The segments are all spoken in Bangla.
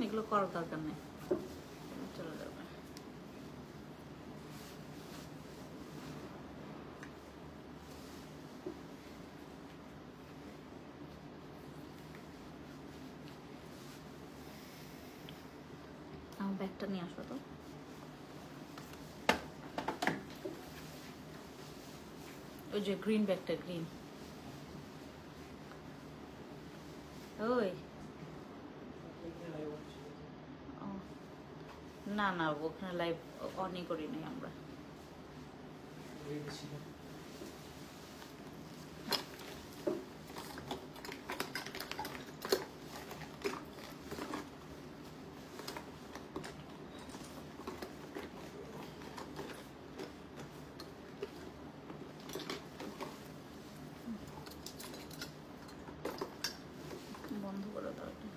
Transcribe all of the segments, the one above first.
এগুলো করার দরকার নেই, চলে যাবে। আমার ব্যাগটা নিয়ে আসো তো। ওই যে গ্রিন ব্যাগটা, গ্রিন। ওই না না, ওখানে লাইভ অনই করি নাই আমরা। বন্ধ করে দাও এটা।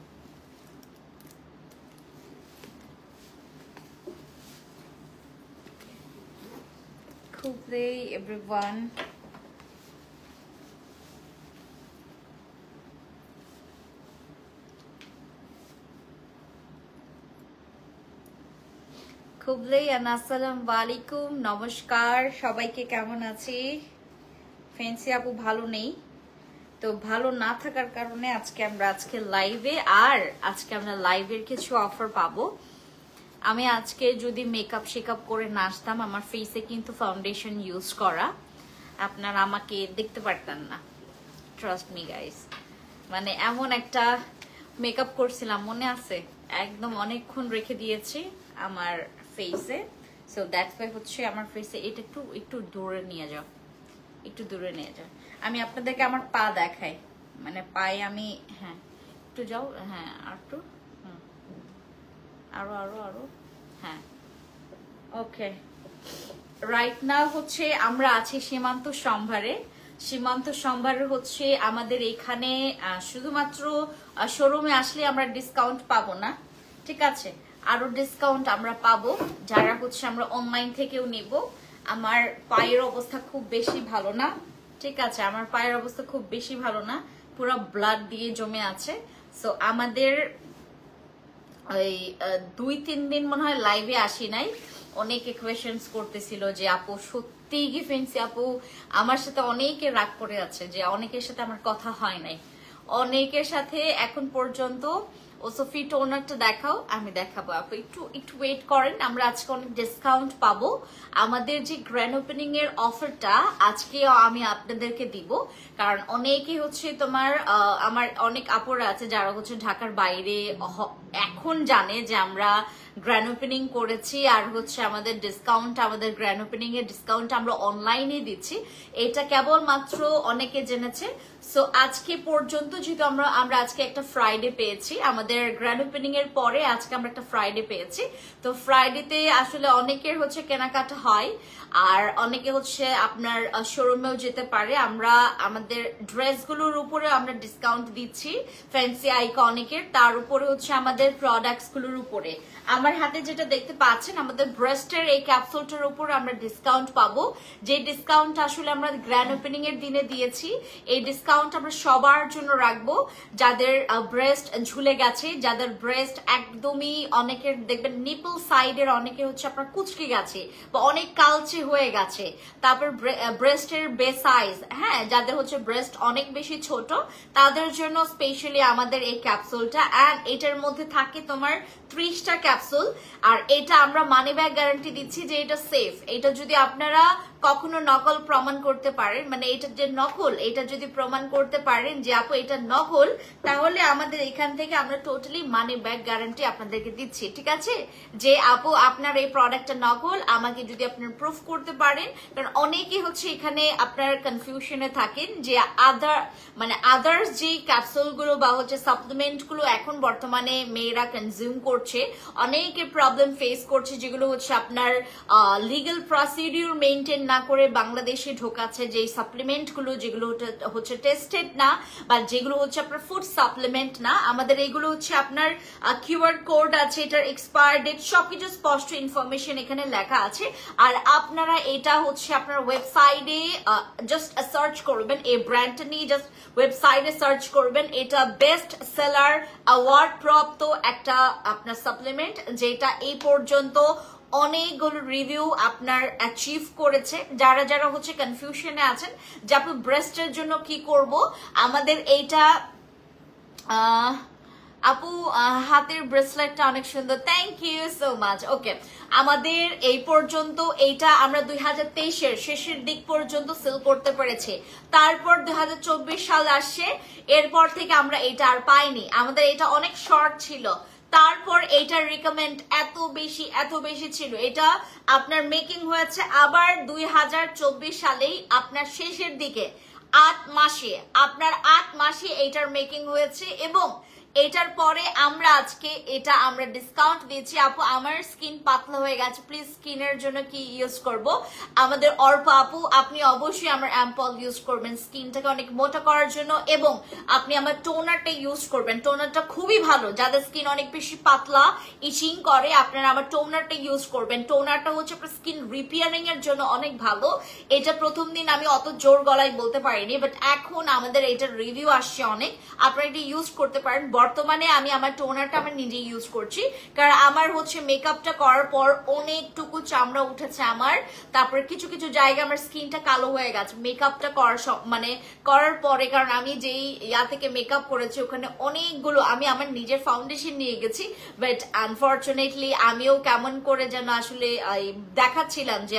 Good day everyone. খুবলেই আসসালামু আলাইকুম, নমস্কার সবাইকে। কেমন আছি? ফেন্সি আপু ভালো নেই, তো ভালো না থাকার কারণে আজকে লাইভে, আর আজকে আমরা লাইভের কিছু অফার পাবো। আমি আজকে যদি মেকআপ শেকআপ করে না আসতাম, আমার ফেসে কিন্তু ফাউন্ডেশন ইউজ করা, আপনারা আমাকে দেখতে পারতেন না। ট্রাস্ট মি গাইস, মানে এমন একটা মেকআপ করছিলাম, মনে আছে? একদম অনেকক্ষণ রেখে দিয়েছি আমার ফেসে। সো দ্যাটস ওয়াই হচ্ছে আমার ফেসে এটা একটু দূরে নিয়ে যাও, একটু দূরে নিয়ে যাও। আমি আপনাদেরকে আমার পা দেখাই, মানে পায়ে আমি, হ্যাঁ একটু যাও, হ্যাঁ আর একটু, আরো আরো আরো, হ্যাঁ ওকে। রাইট নাও হচ্ছে আমরা আছি সীমান্ত সম্ভারে। সীমান্ত সম্ভারে হচ্ছে আমাদের এখানে শুধুমাত্র শোরুমে আসলে আমরা ডিসকাউন্ট পাবো না, ঠিক আছে? আরো ডিসকাউন্ট আমরা পাবো যারা হচ্ছে আমরা অনলাইন থেকেও নিব। আমার পায়ের অবস্থা খুব বেশি ভালো না, ঠিক আছে? আমার পায়ের অবস্থা খুব বেশি ভালো না, পুরো ব্লাড দিয়ে জমে আছে। সো আমাদের ওই 2-3 দিন মনে হয় লাইভে আসি নাই। অনেকে কোয়েশ্চেন্স করতেছিল যে আপু সত্যি কি ফেন্সি আপু আমার সাথে অনেকে রাগ করে আছে, যে অনেকের সাথে আমার কথা হয় নাই। অনেকের সাথে এখন পর্যন্ত ওসফি টোনারটা দেখাও, আমি দেখাবো আপু, একটু ওয়েট করেন। আমরা আজকে অনেক ডিসকাউন্ট পাবো। আমাদের যে গ্র্যান্ড ওপেনিং এর অফারটা আজকে আমি আপনাদেরকে দিব, কারণ অনেকে হচ্ছে তোমার আমার অনেক আপুরা আছে যারা হচ্ছে ঢাকার বাইরে এখন জানে যে আমরা গ্র্যান্ড ওপেনিং করেছি, আর হচ্ছে আমাদের ডিসকাউন্ট, আমাদের গ্র্যান্ড ওপেনিং এর ডিসকাউন্ট আমরা অনলাইনে দিচ্ছি। এটা কেবলমাত্র অনেকে জেনেছে। সো আজকে পর্যন্ত যেহেতু আমরা আজকে একটা ফ্রাইডে পেয়েছি, আমাদের গ্র্যান্ড ওপেনিং এর পরে আজকে আমরা একটা ফ্রাইডে পেয়েছি। তো ফ্রাইডেতে আসলে অনেকের হচ্ছে কেনাকাটা হয়, আর অনেকে হচ্ছে আপনার শোরুমেও যেতে পারে। আমরা আমাদের ড্রেসগুলোর উপরে আমরা ডিসকাউন্ট দিচ্ছি, ফ্যান্সি আইকনিকের, তার উপরে হচ্ছে আমাদের প্রোডাক্টস গুলোর উপরে। আমার হাতে যেটা দেখতে পাচ্ছেন আমাদের ব্রেস্টের এই ক্যাপসুলটার উপর আমরা ডিসকাউন্ট পাবো, যে ডিসকাউন্ট আসলে আমরা গ্র্যান্ড ওপেনিং এর দিনে দিয়েছি। এই ডিসকাউন্ট আমরা সবার জন্য রাখবো যাদের ব্রেস্ট ঝুলে গেছে, যাদের ব্রেস্ট একদমই, অনেকের দেখবেন নিপল সাইডের অনেকে হচ্ছে আপনার কুচকে গেছে বা অনেক কালচে হয়ে গেছে, তারপর ব্রেস্টের বেস সাইজ, হ্যাঁ যাদের হচ্ছে ব্রেস্ট অনেক বেশি ছোট, তাদের জন্য স্পেশালি আমাদের এই ক্যাপসুলটা। এন্ড এটার মধ্যে থাকে তোমার 30টা ক্যাপসুল, আর এটা আমরা মানি ব্যাগ গ্যারান্টি দিচ্ছি যে এটা সেফ। এটা যদি আপনারা কখনো নকল প্রমাণ করতে পারেন, মানে এটা যে নকল, এটা যদি প্রমাণ করতে পারেন যে আপু এটা নকল, তাহলে আমাদের এখান থেকে আমরা টোটালি মানি ব্যাগ গ্যারান্টি আপনাদেরকে দিচ্ছি, ঠিক আছে? যে আপু আপনার এই প্রোডাক্টটা নকল, আমাকে যদি আপনার প্রুফ করতে পারেন। কারণ অনেকে হচ্ছে এখানে আপনার কনফিউশনে থাকেন যে আদার্স যে ক্যাপসুল গুলো বা হচ্ছে সাপ্লিমেন্ট গুলো এখন বর্তমানে মেয়েরা কনজিউম করছে, অনেকে প্রবলেম ফেস করছে, যেগুলো হচ্ছে আপনার লিগ্যাল প্রসিডিউর মেনটেন না না করে বাংলাদেশে ঢোকাচ্ছে যে সাপ্লিমেন্ট গুলো, যেগুলো হচ্ছে টেস্টেড না বা যেগুলো হচ্ছে আপনার ফুড সাপ্লিমেন্ট না, আমাদের এগুলো হচ্ছে আপনার কিউআর কোড আছে, এটার এক্সপায়ার ডেট সবকিছু স্পষ্ট ইনফরমেশন এখানে লেখা আছে। আর আপনারা এটা হচ্ছে আপনার ওয়েবসাইটে জাস্ট সার্চ করবেন, এই ব্র্যান্ডটা নিয়ে জাস্ট ওয়েবসাইটে সার্চ করবেন। এটা বেস্ট সেলার অ্যাওয়ার্ড প্রাপ্ত একটা আপনার সাপ্লিমেন্ট, যেটা এই পর্যন্ত অনেকগুলো রিভিউ আপনার অ্যাচিভ করেছে। যারা যারা হচ্ছে কনফিউশনে আছেন যে আপনি ব্রেস্টের জন্য কি করব, আমাদের এইটা আপু হাতের ব্রেসলেটটা অনেক সুন্দর, থ্যাংক ইউ সো মাচ। ওকে, আমাদের এই পর্যন্ত এইটা আমরা 2023-এর শেষের দিক পর্যন্ত সেল করতে পেরেছি। তারপর 2024 সাল আসছে, এরপর থেকে আমরা এটা আর পাইনি। আমাদের এটা অনেক শর্ট ছিল, তারপর এইটার রিকমেন্ড এত বেশি ছিল। এটা আপনার মেকিং হয়েছে আবার 2024 সালেই আপনার শেষের দিকে 8 মাসে, আপনার 8 মাসে এইটার মেকিং হয়েছে। এবং এটার পরে আমরা আজকে এটা আমরা ডিসকাউন্ট দিয়েছি। আপু আমার স্কিন পাতলা হয়ে গেছে, প্লিজ স্কিনের জন্য কি ইউজ করব? আমাদের অর্প আপু, আপনি অবশ্যই আমার অ্যাম্পল ইউজ করবেন স্কিনটাকে অনেক মোটা করার জন্য, এবং আপনি আমার টোনারটা ইউজ করবেন। টোনারটা খুবই ভালো, যাদের স্কিন অনেক বেশি পাতলা ইচিং করে, আপনারা আমার টোনারটা ইউজ করবেন। টোনারটা হচ্ছে আপনার স্কিন রিপেয়ারিং এর জন্য অনেক ভালো। এটা প্রথম দিন আমি অত জোর গলায় বলতে পারিনি, বাট এখন আমাদের এটার রিভিউ আসছে অনেক, আপনারা এটা ইউজ করতে পারেন। বর্তমানে আমি আমার টোনারটা আমার নিজে ইউজ করছি, কারণ আমার হচ্ছে মেকআপটা করার পর অনেকটুকু চামড়া উঠেছে আমার, তারপরে কিছু কিছু জায়গায় আমার স্কিনটা কালো হয়ে গেছে মেকআপটা করার পরে। কারণ আমি যেই থেকে মেকআপ করেছি ওখানে অনেকগুলো, আমি আমার নিজের ফাউন্ডেশন নিয়ে গেছি, বাট আনফর্চুনেটলি আমিও কেমন করে যেন আসলে দেখাচ্ছিলাম যে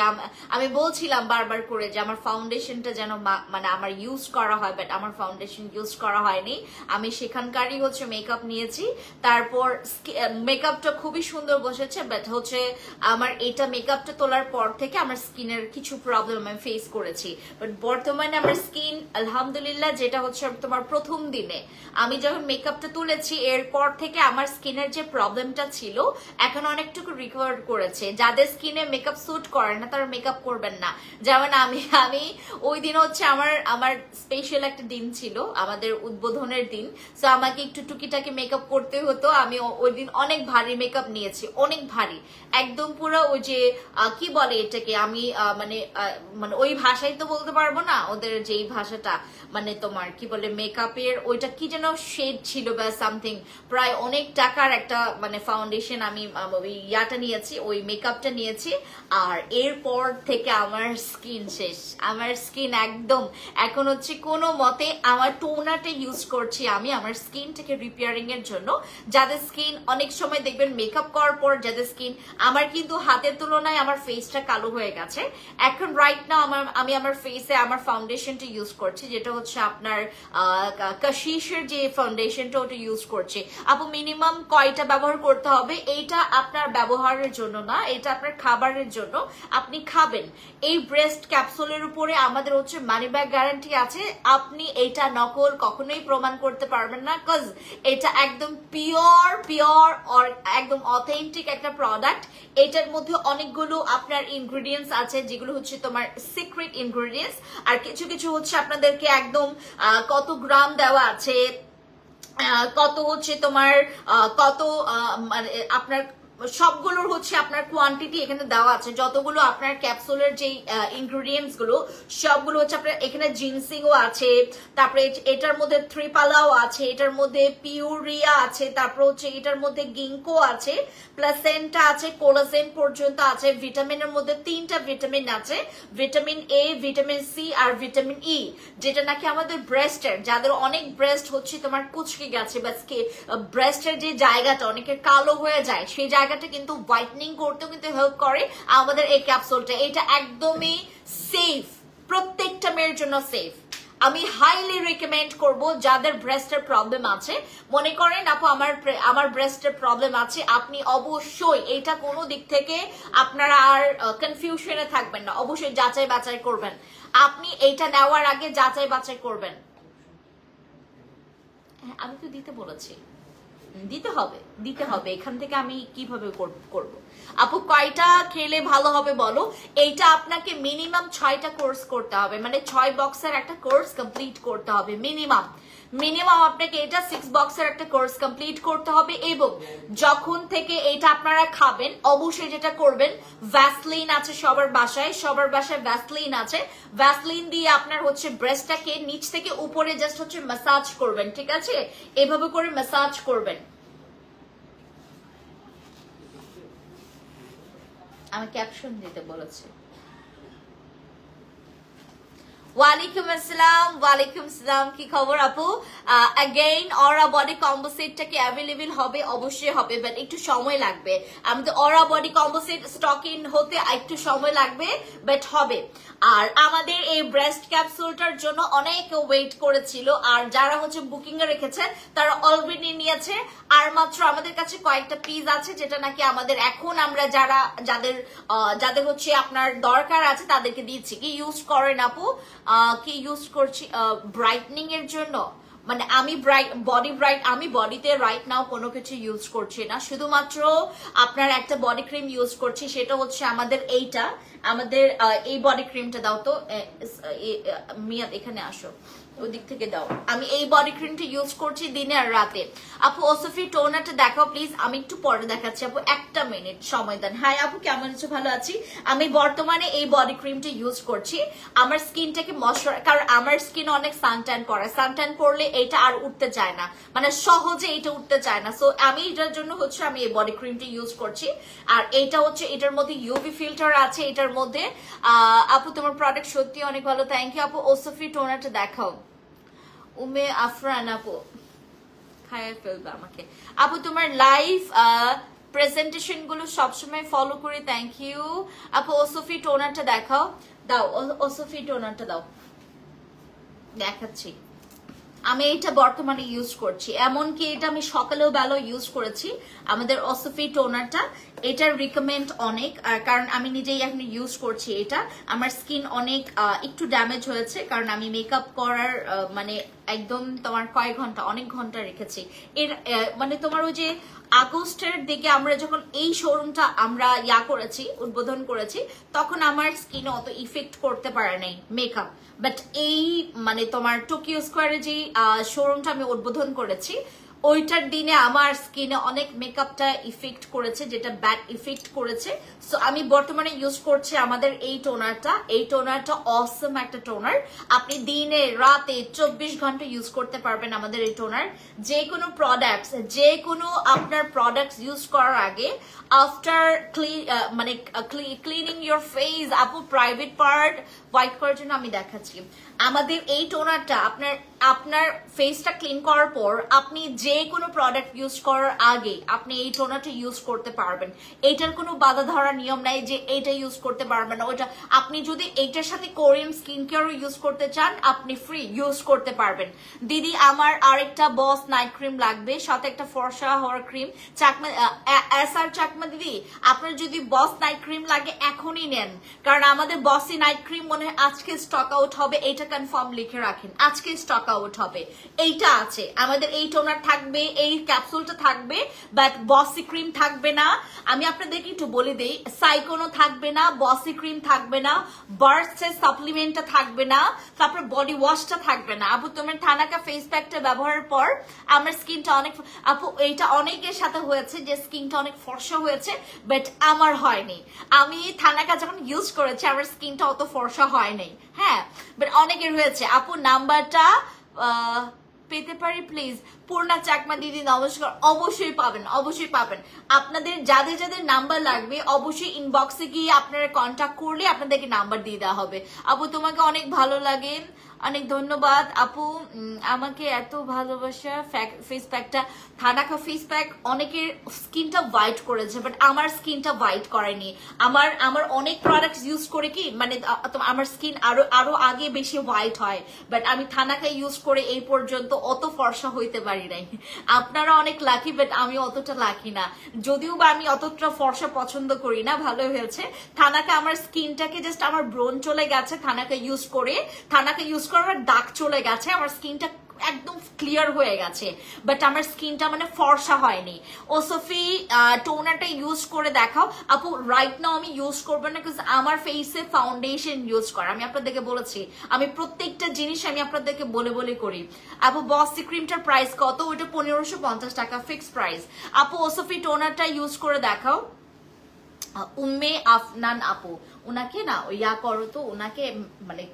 আমি বলছিলাম বারবার করে যে আমার ফাউন্ডেশনটা যেন মানে আমার ইউজ করা হয়, বাট আমার ফাউন্ডেশন ইউজ করা হয়নি। আমি সেখানকারই হচ্ছে মেকআপ নিয়েছি, তারপর মেকআপটা খুবই সুন্দর বসেছে, বাট হচ্ছে আমার এটা মেকআপটা তোলার পর থেকে আমার স্কিনের কিছু প্রবলেম আমি ফেস করেছি। বাট বর্তমানে আমার স্কিন আলহামদুলিল্লাহ, যেটা হচ্ছে তোমার প্রথম দিনে আমি যখন মেকআপটা তুলেছি এরপর থেকে আমার স্কিনের যে প্রবলেমটা ছিল এখন অনেকটুকু রিকভার করেছে। যাদের স্কিনে মেকআপ স্যুট করে না তারা মেকআপ করবেন না। যেমন আমি ওই দিন হচ্ছে আমার স্পেশাল একটা দিন ছিল, আমাদের উদ্বোধনের দিন, সো আমাকে একটু টুকিটাকি মেকআপ করতে হতো। আমি ওই দিন অনেক ভারী মেকআপ নিয়েছি, অনেক ভারী, একদম পুরো ওই যে কি বলে এটাকে, আমি মানে ওই ভাষাই তো বলতে পারবো না, ওদের যেই ভাষাটা মানে তোমার কি বলে মেকআপের ওইটা কি যেন শেড ছিল বা সামথিং, প্রায় অনেক টাকার একটা মানে ফাউন্ডেশন আমি ওই ইয়াটা নিয়েছি, ওই মেকআপটা নিয়েছি। আর এরপর থেকে আমার স্কিন শেষ, আমার স্কিন একদম এখন হচ্ছে কোনো মতে আমার টোনারটা ইউজ করছি আমি আমার স্কিনটাকে রিপেয়ারিং এর জন্য। যাদের স্কিন অনেক সময় দেখবেন মেকআপ করার পর যাদের স্কিন, আমার কিন্তু হাতের তুলনায় আমার ফেসটা কালো হয়ে গেছে এখন রাইট নাও। আমি আমার ফেসে আমার ফাউন্ডেশনটা ইউজ করছি, যেটা হচ্ছে আপনার কাশিসের যে ফাউন্ডেশনটা ওটা ইউজ করছি। আপু মিনিমাম কয়টা ব্যবহার করতে হবে? এইটা আপনার ব্যবহারের জন্য না, এটা আপনার খাবারের জন্য, আপনি খাবেন। এই ব্রেস্ট ক্যাপসুলের উপরে আমাদের হচ্ছে মানি ব্যাক গ্যারান্টি আছে, আপনি এইটা নকল কখনোই প্রমাণ করতে পারবেন না, কজ এটা একদম পিওর আর একদম অথেন্টিক একটা প্রোডাক্ট। এটার মধ্যে অনেকগুলো আপনার ইনগ্রেডিয়েন্টস আছে যেগুলো হচ্ছে তোমার সিক্রেট ইনগ্রেডিয়েন্টস, আর কিছু কিছু হচ্ছে আপনাদেরকে একদম কত গ্রাম দেওয়া আছে, কত হচ্ছে তোমার কত মানে আপনার সবগুলোর হচ্ছে আপনার কোয়ান্টিটি এখানে দেওয়া আছে। যতগুলো আপনার ক্যাপসুলের যে ইনগ্রেডিয়েন্টস গুলো সবগুলো হচ্ছে আপনার এখানে জিনসিংও আছে, তারপরে এটার মধ্যে থ্রিপালাও আছে, এটার মধ্যে পিউরিয়া আছে, তারপর হচ্ছে এটার মধ্যে গিঙ্কো আছে, প্লাসেন্টা আছে, কোলাজেন পর্যন্ত আছে। ভিটামিনের মধ্যে 3টা ভিটামিন আছে, ভিটামিন এ, ভিটামিন সি আর ভিটামিন ই, যেটা নাকি আমাদের ব্রেস্টের, যাদের অনেক ব্রেস্ট হচ্ছে তোমার কুচকে গেছে বা ব্রেস্টের যে জায়গাটা অনেকের কালো হয়ে যায় সেই জায়গাটা কিন্তু হোয়াইটনিং করতেও কিন্তু হেল্প করে আমাদের এই ক্যাপসুলটা। এটা একদমই সেফ, প্রত্যেকটা মেয়ের জন্য সেফ। আমি হাইলি রিকমেন্ড করব যাদের ব্রেস্টের প্রবলেম আছে, মনে করেন আপু আমার ব্রেস্টের প্রবলেম আছে, আপনি অবশ্যই এটা কোনো দিক থেকে আপনারা আর কনফিউশনে থাকবেন না, অবশ্যই যাচাই বাছাই করবেন। আপনি এইটা নেওয়ার আগে যাচাই বাছাই করবেন। আমি তো দিতে বলেছি। দিতে হবে এখান থেকে আমি কিভাবে করব আপু কয়টা খেলে ভালো হবে বলো এইটা আপনাকে মিনিমাম 6টা কোর্স করতে হবে মানে 6 বক্সের একটা কোর্স কমপ্লিট করতে হবে মিনিমাম আপনাকে এটা 6 বক্সের একটা কোর্স কমপ্লিট করতে হবে এবং যখন থেকে এটা আপনারা খাবেন অবশ্যই যেটা করবেন ভ্যাসলিন আছে সবার বাসায় ভ্যাসলিন আছে ভ্যাসলিন দিয়ে আপনার হচ্ছে ব্রেস্টটাকে নিচ থেকে উপরে জাস্ট হচ্ছে ম্যাসাজ করবেন ঠিক আছে এভাবে করে ম্যাসাজ করবেন আমি ক্যাপশন দিতে বলেছি ওয়ালাইকুম আসসালাম কি খবর আপু अगेन অরা বডি কম্বো সেটটা কি अवेलेबल হবে অবশ্যই হবে বাট একটু সময় লাগবে আমাদের aura body combo set stock in হতে একটু সময় লাগবে বাট হবে আর আমাদের এই ব্রেস্ট ক্যাপসুলটার জন্য অনেক ওয়েট করেছিল আর যারা হচ্ছে বুকিং এ রেখেছে তারা অলরেডি নিয়েছে আর মাত্র আমাদের কাছে কয়েকটা পিস আছে যেটা নাকি আমাদের এখন আমরা যাদের হচ্ছে আপনার দরকার আছে তাদেরকে দিচ্ছি কি ইউজ করেন আপু কি ইউজ করছি ব্রাইটনিং এর জন্য মানে আমি আমি বডিতে রাইট নাও কোনো কিছু ইউজ করছি না শুধুমাত্র আপনার একটা বডি ক্রিম ইউজ করছি সেটা হচ্ছে আমাদের এই বডি ক্রিমটা দাও তো মিয়া এখানে আসো ওদিক থেকে দাও আমি এই বডি ক্রিমটা ইউজ করছি দিনে আর রাতে আপু ওসফি টোনারটা দেখাও প্লিজ আমি একটু পরে দেখাচ্ছি আপু একটা মিনিট সময় দেন হ্যাঁ আপু কেমন আছো ভালো আছি আমি বর্তমানে এই বডি ক্রিমটা ইউজ করছি আমার স্কিনটাকে ময়শ্চারাইজ কারণ আমার স্কিন অনেক সানট্যান করে সানট্যান করলে এটা আর উঠতে চায় না মানে সহজে এটা উঠতে চায় না সো আমি এটার জন্য হচ্ছে আমি এই বডি ক্রিমটা ইউজ করছি আর এটা হচ্ছে এটার মধ্যে ইউভি ফিল্টার আছে এটার মধ্যে আপু তোমার প্রোডাক্ট সত্যি অনেক ভালো থ্যাংক ইউ আপু ওসফি টোনারটা দেখাও উমে আফরান আপু খায় ফেলবে আমাকে আপু তোমার লাইভ প্রেজেন্টেশন গুলো সবসময় ফলো করি থ্যাংক ইউ আপু ওসফি টোনারটা দেখাও দাও ওসফি টোনারটা দাও দেখাচ্ছি আমি এটা বর্তমানে ইউজ করছি এমনকি এটা আমি সকালেও বেলা ইউজ করেছি আমাদের ওসফি টোনারটা এটার রিকমেন্ড অনেক কারণ আমি নিজেই এখন ইউজ করছি এটা আমার স্কিন অনেক একটু ড্যামেজ হয়েছে কারণ আমি মেকআপ করার মানে একদম তোমার কয়েক ঘন্টা অনেক ঘন্টা রেখেছি এর মানে তোমার ওই যে আগস্টের দিকে আমরা যখন এই শোরুমটা আমরা উদ্বোধন করেছি তখন আমার স্কিনে অত ইফেক্ট করতে পারে নাই মেকআপ বাট এই মানে তোমার টোকিও স্কোয়ারে যে শোরুমটা আমি উদ্বোধন করেছি ওইটার দিনে আমার স্কিনে অনেক মেকআপটা ইফেক্ট করেছে যেটা ব্যাড ইফেক্ট করেছে সো আমি বর্তমানে ইউজ করছি আমাদের এই টোনারটা অসম একটা টোনার আপনি দিনে রাতে 24 ঘন্টা ইউজ করতে পারবেন আমাদের এই টোনার যে কোনো আপনার প্রোডাক্টস ইউজ করার আগে আফটার ক্লিনিং ইউর ফেস আপু প্রাইভেট পার্ট হোয়াইট করার জন্য আমি দেখাচ্ছি আমাদের এই টোনারটা আপনার ফেসটা ক্লিন করার পর আপনি যে কোনো প্রোডাক্ট ইউজ করার আগে আপনি এই টোনারটা ইউজ করতে পারবেন এইটার কোনো বাধা ধরা নিয়ম নাই যে এইটা ইউজ করতে পারবেন না ওইটা আপনি যদি এইটার সাথে কোরিয়ান স্কিন কেয়ারও ইউজ করতে চান আপনি ফ্রি ইউজ করতে পারবেন দিদি আমার আরেকটা বস নাইট ক্রিম লাগবে সাথে একটা ফর্সা হওয়ার ক্রিম চাকমা চাকমা দিদি আপনার যদি বস নাইট ক্রিম লাগে এখনই নেন কারণ আমাদের বসি নাইট ক্রিম মনে হয় আজকে স্টক আউট হবে এটা কনফার্ম লিখে রাখেন আজকে স্টক আউট হবে এইটা আছে আমাদের এই টোনার থাকবে এই ক্যাপসুলটা থাকবে বাট বসি ক্রিম থাকবে না আমি আপনাদেরকে একটু বলে দেই সাইকোনো থাকবে না বসি ক্রিম থাকবে না বার্স্টের সাপ্লিমেন্টটা থাকবে না তারপর বডি ওয়াশটা থাকবে না আপু তোমার থানাকা ফেস প্যাকটা ব্যবহারের পর আমার স্কিনটা অনেক আপু এইটা অনেকের সাথে হয়েছে যে স্কিনটা অনেক ফর্সা হয়েছে বাট আমার হয়নি আমি থানাকা যখন ইউজ করেছি আমার স্কিনটা অত ফর্সা হয় নাই হ্যাঁ বাট অনেকের হয়েছে আপু নাম্বারটা পেতে পারি প্লিজ পূর্ণা চাকমা দিদি নমস্কার অবশ্যই পাবেন আপনাদের যাদের নাম্বার লাগবে অবশ্যই ইনবক্সে গিয়ে আপনারা কন্ট্যাক্ট করলে আপনাদেরকে নাম্বার দিয়ে দেওয়া হবে আপু তোমাকে অনেক ভালো লাগে অনেক ধন্যবাদ আপু আমাকে এত ভালোবাসা ফেস প্যাকটা থানাকা ফেস প্যাক অনেকের স্কিনটা হোয়াইট করেছে বাট আমার স্কিনটা হোয়াইট করেনি আমার অনেক প্রোডাক্টস ইউজ করে কি মানে আমার স্কিন আরো আগে বেশি হোয়াইট হয় বাট আমি থানাকা ইউজ করে এই পর্যন্ত অত ফর্সা হইতে পারি নাই আপনারা অনেক লাকি বাট আমি অতটা লাকি না যদিও বা আমি অতটা ফর্সা পছন্দ করি না ভালো হয়েছে থানাকা আমার স্কিনটাকে জাস্ট আমার ব্রোন চলে গেছে থানাকা ইউজ করার দাগ চলে গেছে আমার স্কিনটা একদম ক্লিয়ার হয়ে গেছে, বাট আমার স্কিনটা মানে ফর্সা হয়নি। ওসফি টোনারটা ইউজ করে দেখাও আপু। রাইট নাও আমি ইউজ করবো না, বিকজ আমার ফেসে ফাউন্ডেশন ইউজ করা। আমি আপনাদেরকে বলেছি আমি প্রত্যেকটা জিনিস আমি আপনাদেরকে বলে বলে করি। আপু বসি ক্রিমটার প্রাইস কত? ওইটা 1550 টাকা ফিক্স প্রাইস। আপু ওসফি টোনারটা ইউজ করে দেখাও। উম্মে আফনান আপু, ওনাকে না ইয়া করো তো, ওনাকে মানে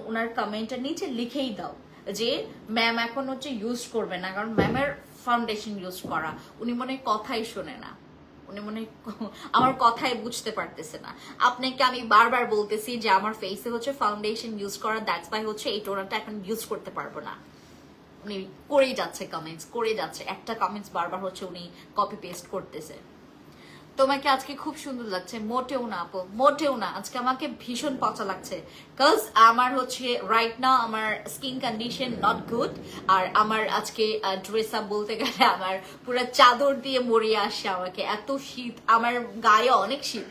ওনার কমেন্টের নিচে লিখেই দাও যে ম্যাম এখন হচ্ছে ইউজ করবে না, কারণ ম্যামের ফাউন্ডেশন ইউজ করা, উনি মনে কথাই শোনে না, উনি মনে আমার কথাই বুঝতে পারতেছে না। আপনাকে আমি বারবার বলতেছি যে আমার ফেসে হচ্ছে ফাউন্ডেশন ইউজ করা, দ্যাটস ওয়াই হচ্ছে এই টোনারটা এখন ইউজ করতে পারবো না। উনি করেই যাচ্ছে কমেন্টস, করে যাচ্ছে, একটা কমেন্টস বারবার হচ্ছে উনি কপি পেস্ট করতেছে। তোমাকে আজকে খুব সুন্দর লাগছে। মোটেও না আপু, মোটেও না, আজকে আমাকে ভীষণ পচা লাগছে, কজ আমার হচ্ছে রাইট নাও আমার স্কিন কন্ডিশন নট গুড। আর আমার আজকে ড্রেস আপ বলতে গেলে আমার পুরো চাদর দিয়ে মরিয়ে আসে, আমাকে এত শীত, আমার গায়ে অনেক শীত।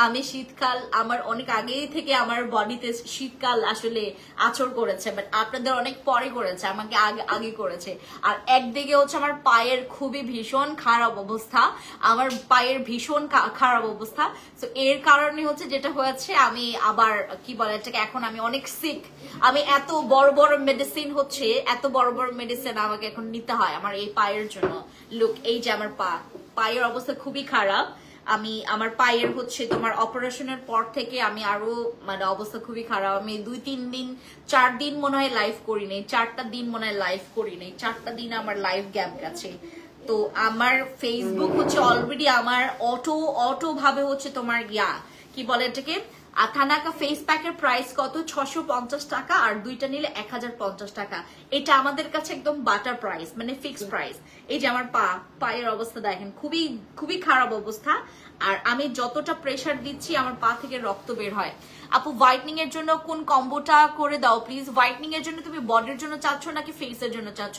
আমি শীতকাল আমার অনেক আগে থেকে আমার বডিতে শীতকাল আসলে আচর করেছে, বাট আপনাদের অনেক পরে করেছে, আমাকে আগে করেছে। আর একদিকে হচ্ছে আমার পায়ের খুবই ভীষণ খারাপ অবস্থা, আমার পায়ের ভীষণ খারাপ অবস্থা। তো এর কারণে হচ্ছে যেটা হয়েছে, আমি আবার কি বলে এটাকে, এখন আমি অনেক সিক। আমি এত বড় বড় মেডিসিন হচ্ছে, এত বড় বড় মেডিসিন আমাকে এখন নিতে হয় আমার এই পায়ের জন্য। লুক, এই যে আমার পায়ের অবস্থা খুবই খারাপ। আমি আমার পায়ের হচ্ছে তোমার অপারেশনের পর থেকে আমি আরো মানে অবস্থা খুবই খারাপ। আমি 2-3 দিন 4 দিন মনে হয় লাইভ করি নাই, 4টা দিন মনে হয় লাইভ করি নাই, 4টা দিন আমার লাইভ গ্যাপ গেছে। তো আমার ফেসবুক হচ্ছে অলরেডি আমার অটো ভাবে হচ্ছে তোমার কি বলে এটাকে, থানাকা ফেস প্যাকের প্রাইস কত? 650 টাকা, আর দুইটা নিলে 1050 টাকা। এটা আমাদের কাছে একদম বাটার প্রাইস, মানে ফিক্স প্রাইস। এই যে আমার পায়ের অবস্থা দেখেন, খুবই খুবই খারাপ অবস্থা। আর আমি যতটা প্রেসার দিচ্ছি আমার পা থেকে রক্ত বের হয়। আপু হোয়াইটনিং এর জন্য কোন কম্বোটা করে দাও প্লিজ। হোয়াইটনিং এর জন্য তুমি বডির জন্য চাচ্ছ নাকি ফেসের জন্য চাচ্ছ?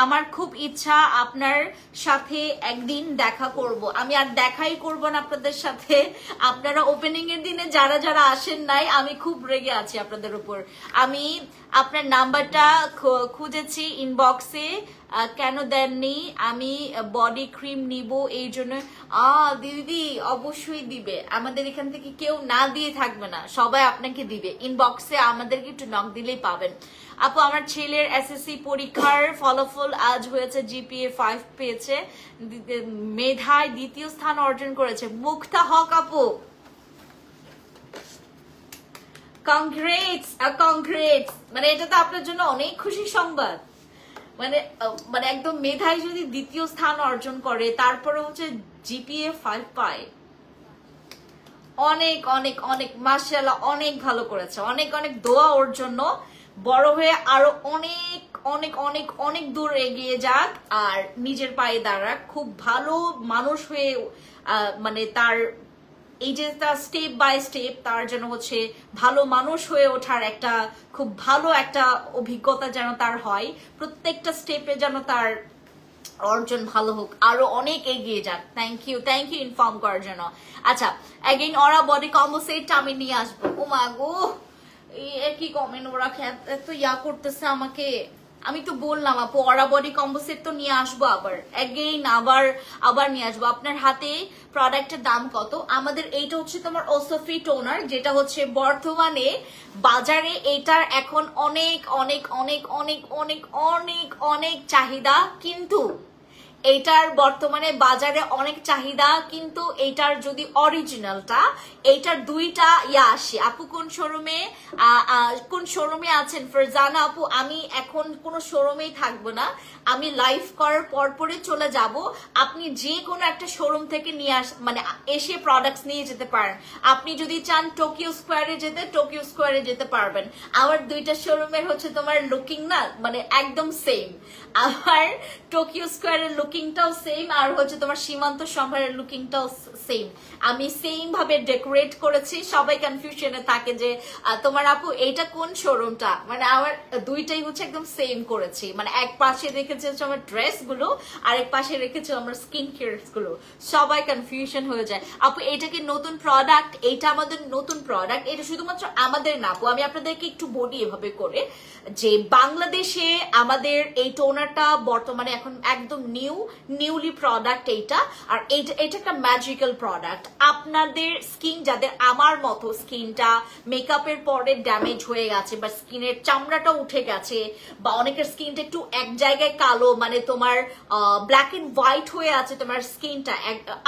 আমার খুব ইচ্ছা আপনার সাথে একদিন দেখা করব। আমি আর দেখাই করব না আপনাদের সাথে। আপনারা ওপেনিং এর দিনে যারা যারা আসেন নাই, আমি খুব রেগে আছি আপনাদের উপর। আমি আপনার নাম্বারটা খুঁজেছি ইনবক্সে, কেন দেননি? আমি বডি ক্রিম নিব এই জন্য। দিদি অবশ্যই দিবে, আমাদের এখান থেকে কেউ না দিয়ে থাকবে না, সবাই আপনাকে দিবে। ইনবক্সে আমাদেরকে একটু নক দিলেই পাবেন। আপু আমার ছেলের এসএসসি পরীক্ষার ফলাফল আজ হয়েছে, জিপিএ 5 পেয়েছে, মেধায় 2য় স্থান অর্জন করেছে। মুক্তা হক আপু, কংগ্রেটস, মানে এটা তো আপনার জন্য অনেক খুশির সংবাদ। মানে একদম মেধায় যদি 2য় স্থান অর্জন করে, তারপরে হচ্ছে জিপিএ 5 পায়, অনেক অনেক অনেক মাশাআল্লাহ, অনেক ভালো করেছে। অনেক অনেক দোয়া ওর জন্য, বড় হয়ে আরো অনেক অনেক অনেক অনেক দূর এগিয়ে যাক, আর নিজের পায়ে দাঁড়াক, খুব ভালো মানুষ হয়ে মানে তার এই যে তার স্টেপ বাই স্টেপ তার যেন হচ্ছে ভালো মানুষ হয়ে ওঠার একটা খুব ভালো একটা অভিজ্ঞতা যেন তার হয়, প্রত্যেকটা স্টেপে যেন তার অর্জন ভালো হোক, আরো অনেক এগিয়ে যাক। থ্যাংক ইউ ইনফর্ম করার জন্য। আচ্ছা, এগেইন অরা বডি কম্বো সেট আমি নিয়ে আসবো। ও মা গো, কি কমেন্ট ওরা এত করতেছে আমাকে। আমি তো বললাম আপু অরা বডি কম্বো সেট তো নিয়ে আসবো, আবার এগেইন আবার নিয়ে আসবো। আপনার হাতে প্রোডাক্টের দাম কত? আমাদের এইটা হচ্ছে তোমার ওসফি টোনার, যেটা হচ্ছে বর্তমানে বাজারে এটার এখন অনেক অনেক অনেক অনেক অনেক অনেক অনেক চাহিদা, কিন্তু এটার বর্তমানে বাজারে অনেক চাহিদা, কিন্তু এটার যদি অরিজিনালটা, এটার 2টা আসে। আপু কোন শোরুমে আছেন? ফারজানা আপু, আমি এখন কোনো শোরুমেই থাকবো না, আমি লাইভ করার পরে চলে যাব। আপনি যে কোনো একটা শোরুম থেকে মানে এসে প্রোডাক্টস নিয়ে যেতে পারেন। আপনি যদি চান টোকিও স্কোয়ারে যেতে, টোকিও স্কোয়ারে যেতে পারবেন। আমার 2টা শোরুমের হচ্ছে তোমার লুকিং না মানে একদম সেম। আমার টোকিও স্কোয়ারের লুকিংটাও সেম, আর হচ্ছে তোমার সীমান্ত সম্ভারের লুকিংটাও সেম। আমি সেম ভাবে ডেকোরেট করেছি। সবাই কনফিউশনে থাকে যে তোমার আপু এইটা কোন শোরুমটা, মানে আমার দুইটাই হচ্ছে একদম সেম করেছি। মানে এক পাশে রেখেছি হচ্ছে আমার ড্রেস গুলো, আরেক পাশে রেখেছি আমার স্কিন কেয়ার গুলো। সবাই কনফিউশন হয়ে যায়, আপু এটা কি নতুন প্রোডাক্ট? এইটা আমাদের নতুন প্রোডাক্ট। এটা শুধুমাত্র আমাদের না আপু, আমি আপনাদেরকে একটু বলি এভাবে করে যে বাংলাদেশে আমাদের এই টোনারটা বর্তমানে এখন একদম নিউলি প্রোডাক্ট এইটা। আর এটা একটা ম্যাজিক্যাল প্রোডাক্ট। আপনাদের স্কিন, যাদের আমার মতো স্কিনটা মেকআপের পরে ড্যামেজ হয়ে গেছে বা স্কিনের চামড়াটা উঠে গেছে, বা অনেকের স্কিনটা একটু এক জায়গায় কালো, মানে তোমার ব্ল্যাক এন্ড হোয়াইট হয়ে আছে তোমার স্কিনটা,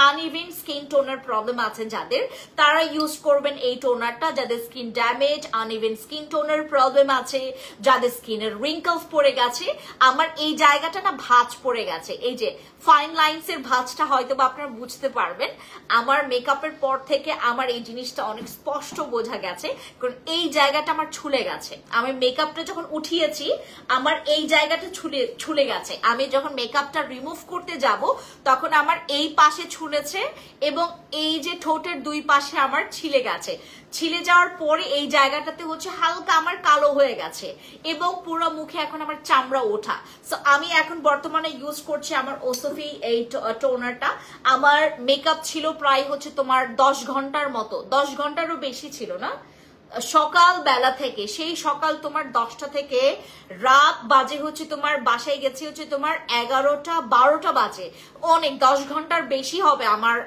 আনইভেন স্কিন টোনার প্রবলেম আছে যাদের, তারা ইউজ করবেন এই টোনারটা। যাদের skin damage, uneven skin toner problem আছে, যাদের স্কিনের রিঙ্কলস পড়ে গেছে, আমার এই জায়গাটা না ভাঁজ পড়ে গেছে, এই যে ফাইন লাইনস এর ভাঁজটা হয়তো বা আপনারা বুঝতে পারবেন। আমার মেকআপের পর থেকে আমার এই জিনিসটা অনেক স্পষ্ট বোঝা গেছে, কারণ এই জায়গাটা আমার ছুলে গেছে। আমি মেকআপটা যখন উঠিয়েছি আমার এই জায়গাটা ছুলে গেছে। আমি যখন মেকআপটা রিমুভ করতে যাব তখন আমার এই পাশে ছুলেছে, এবং এই যে ঠোঁটের দুই পাশে আমার ছিলে গেছে। ছিলে যাওয়ার পরে এই জায়গাটাতে হচ্ছে হালকা আমার কালো হয়ে গেছে, এবং পুরো মুখে এখন আমার চামড়া ওঠা। সো আমি এখন বর্তমানে ইউজ করছি আমার ওসফি এই টোনারটা। আমার মেকআপ ছিল প্রায় হচ্ছে তোমার 10 ঘন্টার মতো, 10 ঘন্টারও বেশি ছিল না, সকাল বেলা থেকে, সেই সকাল তোমার 10টা থেকে রাত বাজে হচ্ছে তোমার বাসায় গেছি হচ্ছে তোমার 11টা 12টা বাজে, অনেক 10 ঘন্টার বেশি হবে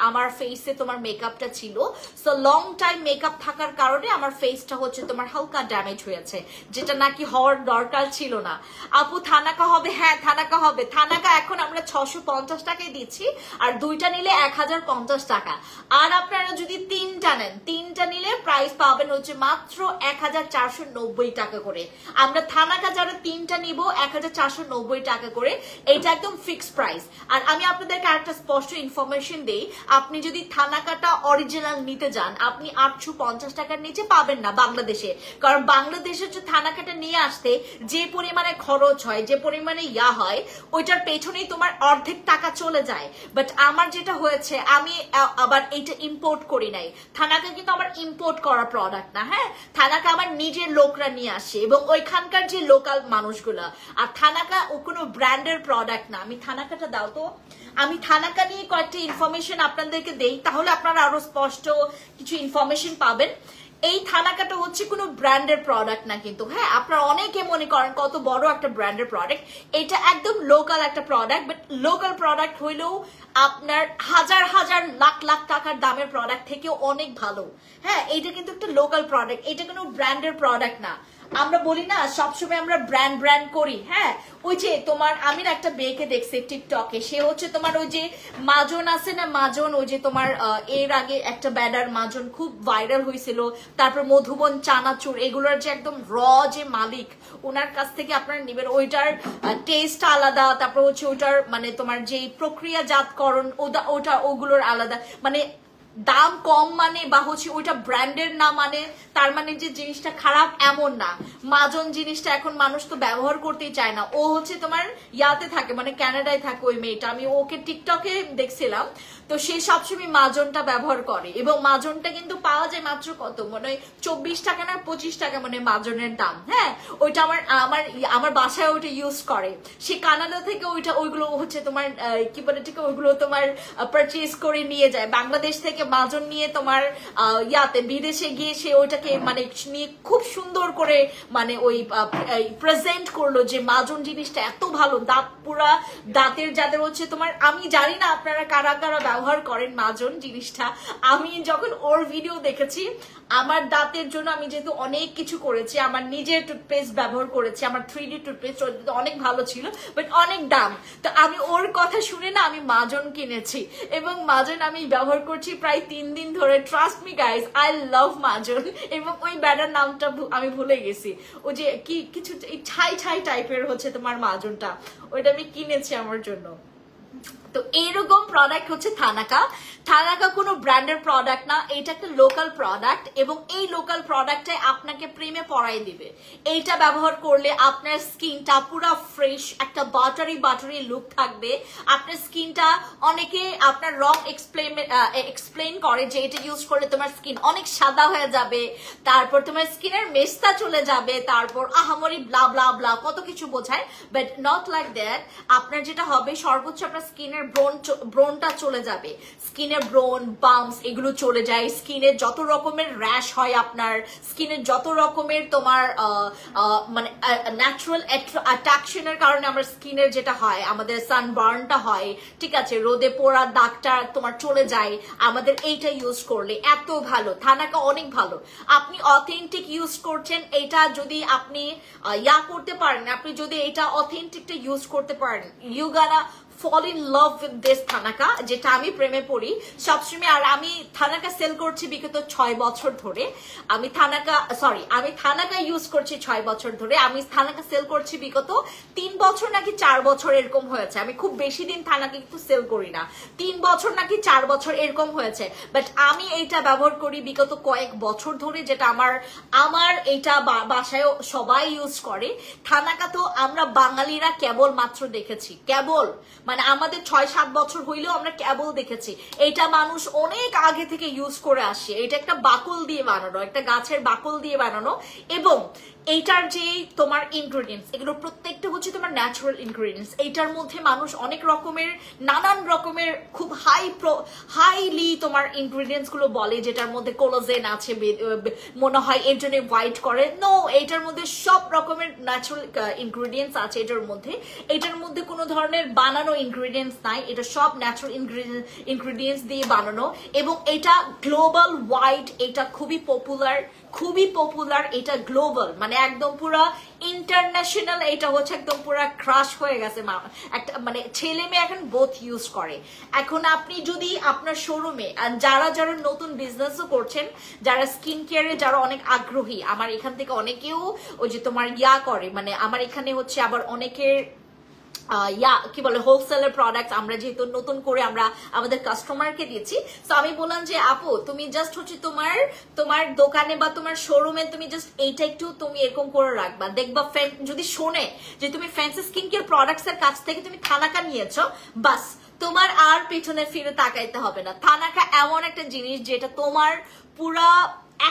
আমার ফেসে তোমার মেকআপটা ছিল। সো লং টাইম মেকআপ থাকার কারণে আমার ফেসটা হচ্ছে তোমার হালকা ড্যামেজ হয়েছে, যেটা নাকি হওয়ার দরকার ছিল না। আপু থানাকা হবে? হ্যাঁ থানাকা হবে। থানাকা এখন আমরা 650 টাকায় দিচ্ছি, আর দুইটা নিলে 1050 টাকা। আর আপনারা যদি তিনটা নেন, তিনটা নিলে প্রাইস পাবেন হচ্ছে মাত্র 1490 টাকা করে। আমরা থানাকা যারা তিনটা নিব 1490 টাকা করে, এটা একদম ফিক্স প্রাইস। আর আমি আপনাদেরকে একটা স্পষ্ট ইনফরমেশন দেই, আপনি যদি থানাকাটা অরিজিনাল নিতে যান আপনি 850 টাকার নিচে পাবেন না বাংলাদেশে। কারণ বাংলাদেশে যে থানাকাটা নিয়ে আসতে যে পরিমাণে খরচ হয়, যে পরিমাণে হয়, ওইটার পেছনেই তোমার অর্ধেক টাকা চলে যায়। বাট আমার যেটা হয়েছে, আমি আবার এইটা ইম্পোর্ট করি নাই। থানাকা কিন্তু আমার ইম্পোর্ট করা প্রোডাক্ট না, হ্যাঁ থানাকা আমার নিজের লোকরা নিয়ে আসে, এবং ওইখানকার যে লোকাল মানুষগুলা। আর থানাকা ও কোনো ব্র্যান্ডের প্রোডাক্ট না। আমি থানাকাটা দাও তো, আমি থানাকা নিয়ে কয়েকটা ইনফরমেশন আপনাদেরকে দেই, তাহলে আপনারা আরো স্পষ্ট কিছু ইনফরমেশন পাবেন। এই থানাকাটা হচ্ছে কোনো ব্র্যান্ডের প্রোডাক্ট না কিন্তু, হ্যাঁ আপনারা অনেকে মনে করেন কত বড় একটা ব্র্যান্ডের প্রোডাক্ট, এটা একদম লোকাল একটা প্রোডাক্ট। বাট লোকাল প্রোডাক্ট হইলেও আপনার হাজার হাজার লাখ লাখ টাকার দামের প্রোডাক্ট থেকেও অনেক ভালো। হ্যাঁ এটা কিন্তু একটা লোকাল প্রোডাক্ট, এটা কোনো ব্র্যান্ডের প্রোডাক্ট না। আমরা বলি না সবসময় আমরা ব্র্যান্ড করি, হ্যাঁ ওই যে তোমার আমি না একটা মেয়েকে দেখছি টিকটকে, সে হচ্ছে তোমার ওই যে মাজন আছে না, মাজন, ওই যে তোমার এর আগে একটা ব্যাডার মাজন খুব ভাইরাল হয়েছিল, তারপর মধুবন চানাচুর, এগুলোর যে একদম যে মালিক, ওনার কাছ থেকে আপনারা নেবেন। ওইটার টেস্ট আলাদা, তারপর হচ্ছে ওইটার মানে তোমার যে প্রক্রিয়াজাতকরণ ওগুলোর আলাদা, মানে দাম কম মানে বা হচ্ছে ওইটা ব্র্যান্ডের না মানে তার মানে যে জিনিসটা খারাপ এমন না। মাজন জিনিসটা এখন মানুষ তো ব্যবহার করতেই চায় না। ও হচ্ছে তোমার ইয়াতে থাকে, মানে কানাডায় থাকে ওই মেয়েটা, আমি ওকে টিকটকে দেখছিলাম, তো সে সবসময় মাজনটা ব্যবহার করে। এবং মাজনটা কিন্তু পাওয়া যায় মাত্র কত মনে হয় 24 টাকা না 25 টাকা মানে মাজনের দাম। হ্যাঁ ওইটা আমার বাসায় ওইটা ইউজ করে, সে কানাডা থেকে ওইগুলো হচ্ছে তোমার কি বলে ঠিক ওইগুলো তোমার পারচেজ করে নিয়ে যায় বাংলাদেশ থেকে। মাজন নিয়ে তোমার ইয়াতে বিদেশে গিয়ে সে ওইটাকে মানে নিয়ে খুব সুন্দর করে মানে ওই প্রেজেন্ট করলো যে মাজন জিনিসটা এত ভালো, দাঁত পুরা দাঁতের যাদের হচ্ছে তোমার, আমি জানি না আপনারা কারা কারা ব্যবহার করেন মাজন জিনিসটা। আমি যখন ওর ভিডিও দেখেছি, আমার দাঁতের জন্য আমি যেহেতু অনেক কিছু করেছি, আমার নিজের টুথপেস্ট ব্যবহার করেছি, আমার 3D টুথপেস্ট অনেক ভালো ছিল বাট অনেক দাম, তো আমি ওর কথা শুনে না আমি মাজন কিনেছি, এবং মাজন আমি ব্যবহার করছি প্রায় 3 দিন ধরে। Trust me guys, I love মাজন। এবং ওই ব্যাডার নামটা আমি ভুলে গেছি, ওই যে কি কিছু ছাই ছাই টাইপের হচ্ছে তোমার মাজনটা, ওইটা আমি কিনেছি আমার জন্য। তো এইরকম প্রোডাক্ট হচ্ছে থানাকা। থানাকা কোনো ব্র্যান্ডের প্রোডাক্ট না, এটা একটা লোকাল প্রোডাক্ট, এবং এই লোকাল প্রোডাক্টটাই আপনাকে প্রেমে পড়াই দিবে। এইটা ব্যবহার করলে আপনার স্কিনটা পুরো ফ্রেশ, একটা বাটারি লুক থাকবে। আপনার স্কিনটা, অনেকে আপনার রং এক্সপ্লেন করে যে এটা ইউজ করলে তোমার স্কিন অনেক সাদা হয়ে যাবে, তারপর তোমার স্কিনের মেস্তা চলে যাবে, তারপর আহামরি ব্লা ব্লা ব্লা কত কিছু বোঝায়, বাট নট লাইক দ্যাট। আপনার যেটা হবে, সর্বোচ্চ আপনার স্কিনের ব্রনটা চলে যাবে, স্কিনের ব্রন বাম্পস এগুলো চলে যায়, স্কিনের যত রকমের র্যাশ হয়, আপনার স্কিনের যত রকমের তোমার মানে ন্যাচারাল অ্যাট্রাকশনের কারণে আমার স্কিনের যেটা হয়, আমাদের সানবার্নটা হয়, ঠিক আছে, রোদে পোড়া দাগটা তোমার চলে যায় আমাদের এইটা ইউজ করলে। এত ভালো, থানাকা অনেক ভালো। আপনি অথেন্টিক ইউজ করছেন, এটা যদি আপনি করতে পারেন, আপনি যদি এটা অথেন্টিকটা ইউজ করতে পারেন, you gonna fall in love with this thanaka, যেটা আমি প্রেমে পড়ি সবসময়। আর আমি থানাকা সেল করছি বিগত 6 বছর ধরে। আমি থানাকা ইউজ করছি 6 বছর ধরে। আমি থানাকা সেল করছি বিগত 3 বছর নাকি 4 বছর এরকম হয়েছে। আমি খুব বেশি দিন থানাকা কিন্তু সেল করি না, 3 বছর নাকি 4 বছর এরকম হয়েছে, বাট আমি এইটা ব্যবহার করি বিগত কয়েক বছর ধরে, যেটা আমার এইটা বাসায় সবাই ইউজ করে। থানাকা তো আমরা বাঙালিরা কেবল মাত্র দেখেছি, কেবল মানে আমাদের 6-7 বছর হইলেও আমরা কেবল দেখেছি। এটা মানুষ অনেক আগে থেকে ইউজ করে আসে। এটা একটা বাকল দিয়ে বানানো, একটা গাছের বাকল দিয়ে বানানো, এবং এইটার যে তোমার ইনগ্রেডিয়েন্টস, এগুলো প্রত্যেকটা হচ্ছে তোমার ন্যাচারাল ইনগ্রেডিয়েন্টস। এইটার মধ্যে মানুষ অনেক রকমের, নানান রকমের খুব হাইলি তোমার ইনগ্রেডিয়েন্টস গুলো বলে, যেটার মধ্যে কোলাজেন আছে, মনে হয় এর জন্য হোয়াইট করে। নো, এইটার মধ্যে সব রকমের ন্যাচারাল ইনগ্রেডিয়েন্টস আছে এটার মধ্যে কোনো ধরনের বানানো ইনগ্রেডিয়েন্টস নাই। এটা সব ন্যাচারাল ইনগ্রেডিয়েন্টস দিয়ে বানানো, এবং এটা গ্লোবাল ওয়াইড, এটা খুবই পপুলার। এটা গ্লোবাল, মানে একদম পুরো ইন্টারন্যাশনাল। এটা হচ্ছে একদম পুরো ক্রাশ হয়ে গেছে, একটা মানে ছেলে মেয়ে এখন বোথ ইউজ করে। এখন আপনি যদি আপনার শোরুমে, যারা নতুন বিজনেসও করছেন, যারা স্কিন কেয়ারে যারা অনেক আগ্রহী, আমার এখান থেকে অনেকেও ওই যে তোমার করে, মানে আমার এখানে হচ্ছে আবার অনেকের কি বলে হোলসেলের প্রোডাক্ট আমরা যেহেতু নতুন করে আমরা আমাদের কাস্টমারকে দিচ্ছি। তো আমি বললাম যে আপু, তুমি জাস্ট হচ্ছে তোমার দোকানে বা তোমার শোরুমে তুমি জাস্ট এইটা একটু তুমি এরকম করে রাখবা, দেখবা যদি শোনে যে তুমি ফ্যান্সি স্কিন কেয়ার প্রোডাক্টস এর কাছ থেকে তুমি থানাকা নিয়েছো, বাস তোমার আর পেছনে ফিরে তাকাইতে হবে না। থানাকা এমন একটা জিনিস যেটা তোমার পুরা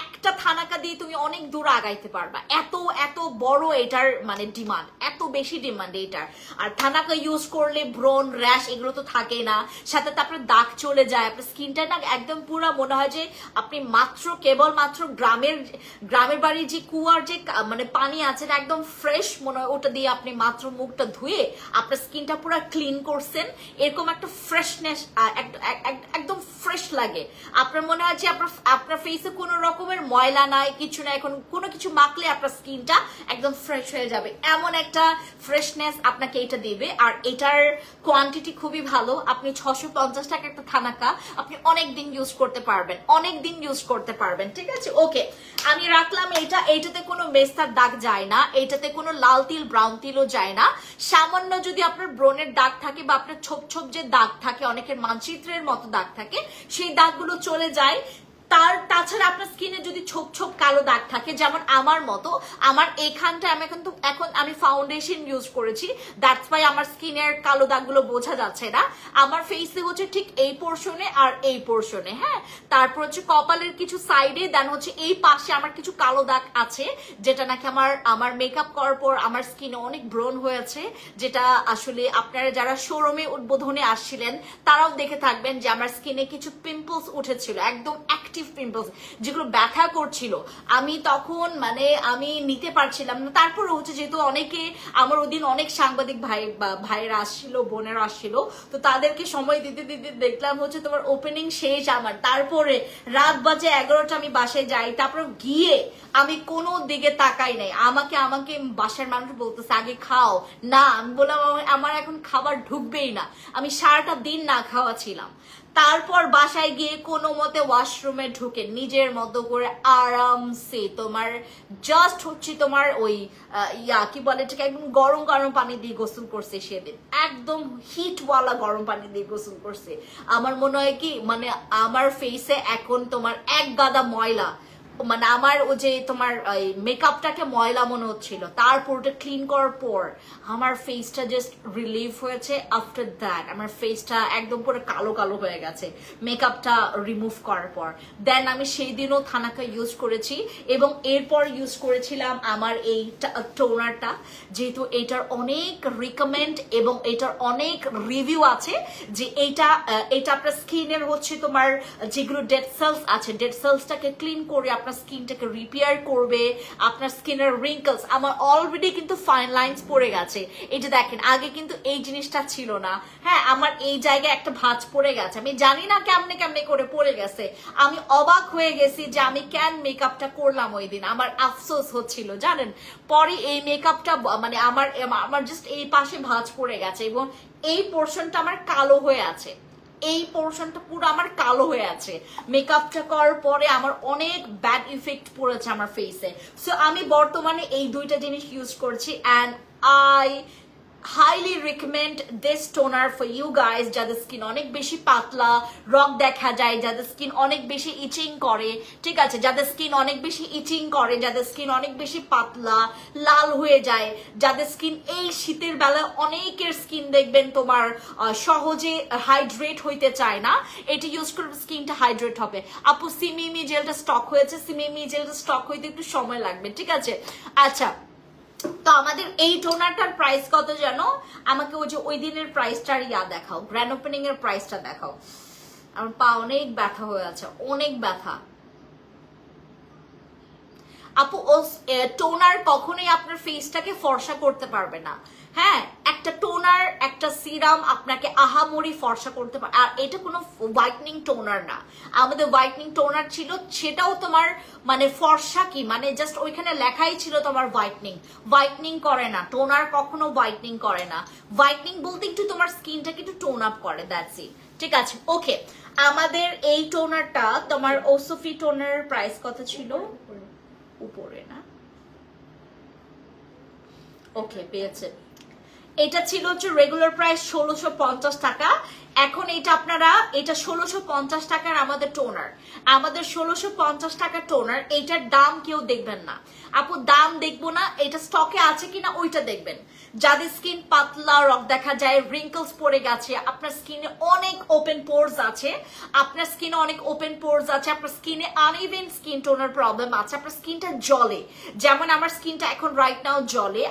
একটা থানাকা দিয়ে তুমি অনেক দূর আগাইতে পারবা। এত বড় এটার মানে ডিমান্ড, এত বেশি ডিমান্ড এটার। আর থানাকা ইউজ করলে ব্রন র্যাশ এগুলো তো থাকে না, সাথে তারপরে দাগ চলে যায়, আপনার স্কিনটা না একদম পুরো মনে হয় যে আপনি কেবলমাত্র গ্রামের বাড়ির যে কুয়ার যে মানে পানি আছে না, একদম ফ্রেশ মনে হয়, ওটা দিয়ে আপনি মাত্র মুখটা ধুয়ে আপনার স্কিনটা পুরো ক্লিন করছেন, এরকম একটা ফ্রেশনেস, একদম ফ্রেশ লাগে। আপনার মনে হয় যে আপনার ফেসে কোনো রকমের ময়লা নাই, কিছু নাই, এখন কোনো কিছু মাখলে আপনার স্কিনটা একদম ফ্রেশ হয়ে যাবে, এমন একটা ফ্রেশনেস আপনাকে এটা দিবে। আর এটার কোয়ান্টিটি খুবই ভালো। আপনি 650 টাকা একটা থানাকা আপনি অনেক দিন ইউজ করতে পারবেন, ঠিক আছে। ওকে, আমি রাখলাম এইটাতে কোনো মেস্তার দাগ যায় না, এইটাতে কোনো লাল তিল ব্রাউন তিলও যায় না। সামান্য যদি আপনার ব্রনের দাগ থাকে বা আপনার ছোপ যে দাগ থাকে, অনেকের মানচিত্রের মতো দাগ থাকে, সেই দাগগুলো চলে যায়। তাছাড়া আপনার স্কিনে যদি ছোপ কালো দাগ থাকে, যেমন আমার মতো, আমার এইখানটা এখন আমি ফাউন্ডেশন ইউজ করেছি, দ্যাটস ওয়াই আমার স্কিনের কালো দাগগুলো বোঝা যাচ্ছে না। আমার ফেসে হচ্ছে ঠিক এই পোর্শনে আর এই পোর্শনে, হ্যাঁ, তারপর হচ্ছে কপালের কিছু সাইডে, দেন হচ্ছে এই পাশে আমার কিছু কালো দাগ আছে, যেটা নাকি আমার মেকআপ করার পর আমার স্কিনে অনেক ব্রন হয়েছে, যেটা আসলে আপনারা যারা শোরুমে উদ্বোধনে আসছিলেন তারাও দেখে থাকবেন যে আমার স্কিনে কিছু পিম্পলস উঠেছিল, একদম অ্যাক্টিভ পিম্পলস, যেগুলো ব্যথা করছিল। আমি তখন মানে আমি নিতে পারছিলাম না। তারপর হচ্ছে যেহেতু অনেকে আমার ওদিন অনেক সাংবাদিক ভাইয়েরা আসছিল, বোনেরা আসছিল, তো তাদেরকে সময় দিতে দেখলাম হচ্ছে তোমার ওপেনিং শেষ আমার, তারপরে রাত বাজে 11টা আমি বাসায় যাই, তারপর গিয়ে আমি কোনো দিকে তাকাই নাই। আমাকে বাসার মানুষ বলতেছে আগে খাও না, আমি বললাম আমার এখন খাবার ঢুকবেই না, আমি সারাটা দিন না খাওয়া ছিলাম। তারপর বাসায় গিয়ে কোনো মতে ওয়াশরুমে ঢুকে নিজের মতো করে আরামসে তোমার জাস্ট হচ্ছে তোমার ওই কি বলে এটাকে, একদম গরম গরম পানি দিয়ে গোসল করছে সেদিন, একদম হিটওয়ালা গরম পানি দিয়ে গোসল করছে। আমার মনে হয় কি মানে আমার ফেসে এখন তোমার এক গাদা ময়লা, মানে আমার ও যে তোমার মেকআপটাকে ময়লা মনে হচ্ছিল, তারপর ওটা ক্লিন করার পর আমার ফেসটা জাস্ট রিলিভ হয়েছে। আফটার দ্যাট আমার ফেসটা একদম পুরো কালো কালো হয়ে গেছে মেকআপটা রিমুভ করার পর। দেন আমি সেই দিনও থানাকা ইউজ করেছি এবং এরপর ইউজ করেছিলাম আমার এই টোনারটা, যেহেতু এটার অনেক রিকমেন্ড এবং এটার অনেক রিভিউ আছে যে এটা আপনার স্কিনের হচ্ছে তোমার যেগুলো ডেড সেলস আছে, ডেড সেলসটাকে ক্লিন করে আপনার স্কিনটাকে রিপেয়ার করবে, আপনার স্কিনের রিঙ্কলস। আমার অলরেডি কিন্তু ফাইন লাইন্স পড়ে গেছে, এই যে দেখেন, আগে কিন্তু এই জিনিসটা ছিল না। হ্যাঁ, আমার এই জায়গায় একটা ভাঁজ পড়ে গেছে, আমি জানি না কেমনে কেমনে করে পড়ে গেছে। আমি অবাক হয়ে গেছি যে আমি কেন মেকআপটা করলাম ওই দিন, আমার আফসোস হচ্ছিল জানেন। পরে এই মেকআপটা মানে আমার জাস্ট এই পাশে ভাঁজ পড়ে গেছে এবং এই পোর্শনটা আমার কালো হয়ে আছে, এই পোর্শনটা পুরো আমার কালো হয়ে আছে। মেকআপটা করার পরে আমার অনেক ব্যাড ইফেক্ট পড়েছে আমার ফেসে। সো আমি বর্তমানে এই দুইটা জিনিস ইউজ করছি and I highly recommend this toner for you guys যাদের স্কিন অনেক বেশি পাতলা, রগ দেখা যায়, যাদের স্কিন অনেক বেশি ইচিং করে, ঠিক আছে, যাদের স্কিন অনেক বেশি ইচিং করে, যাদের স্কিন অনেক বেশি পাতলা লাল হয়ে যায়, যাদের স্কিন এই শীতের বেলায় অনেকের স্কিন দেখবেন তোমার সহজে হাইড্রেট হইতে চায় না, এটি ইউজ করলে স্কিনটা হাইড্রেট হবে। আপু সিমিমি জেলটা স্টক হয়েছে, সিমিমি জেলটা স্টক হইতে একটু সময় লাগবে, ঠিক আছে। আচ্ছা, তো আমাদের এই টোনারটার প্রাইস কত জানো? আমাকে ওই যে ওই দিনের প্রাইসটার দেখাও, গ্র্যান্ড ওপেনিং এর প্রাইসটা দেখাও। আমার পা অনেক ব্যথা হয়ে আছে, অনেক ব্যথা। আপু টোনার কখনোই আপনার ফেসটাকে ফর্সা করতে পারবে না। হ্যাঁ, একটা টোনার একটা সিরাম আপনাকে আহামরি ফর্সা করতে পারে, আর এটা কোনো হোয়াইটনিং টোনার না। আমাদের হোয়াইটনিং টোনার ছিল, সেটাও তোমার মানে ফর্সা কি মানে জাস্ট ওইখানে লেখাই ছিল তোমার হোয়াইটনিং করে না। টোনার কখনো হোয়াইটনিং করে না, হোয়াইটনিং বলতে একটু তোমার স্কিনটাকে একটু টোন আপ করে, দ্যাটস ইট, ঠিক আছে। ওকে, আমাদের এই টোনারটা তোমার ওসোফি টোনারের প্রাইস কত ছিল? উপরে না, ওকে, পেয়েছে। এটা ছিল হচ্ছে রেগুলার প্রাইস 1650 টাকা। এখন এটা আপনারা, এটা 1650 টাকার আমাদের টোনার, আমাদের 1650 টাকার টোনার, এইটার দাম কেউ দেখবেন না আপু, দাম দেখবো না, এটা স্টকে আছে কিনা ওইটা দেখবেন। যাদের স্কিন পাতলা, রগ দেখা যায়, রিঙ্কলস পড়ে গেছে, আপনার স্কিনে অনেক ওপেন পোরস আছে, আপনার স্কিনে অনেক ওপেন পোরস আছে, আপনার স্কিনে আনইভেন স্কিন টোনার প্রবলেম আছে, আপনার স্কিনটা জলে, যেমন আমার স্কিনটা এখন রাইট নাও জলে,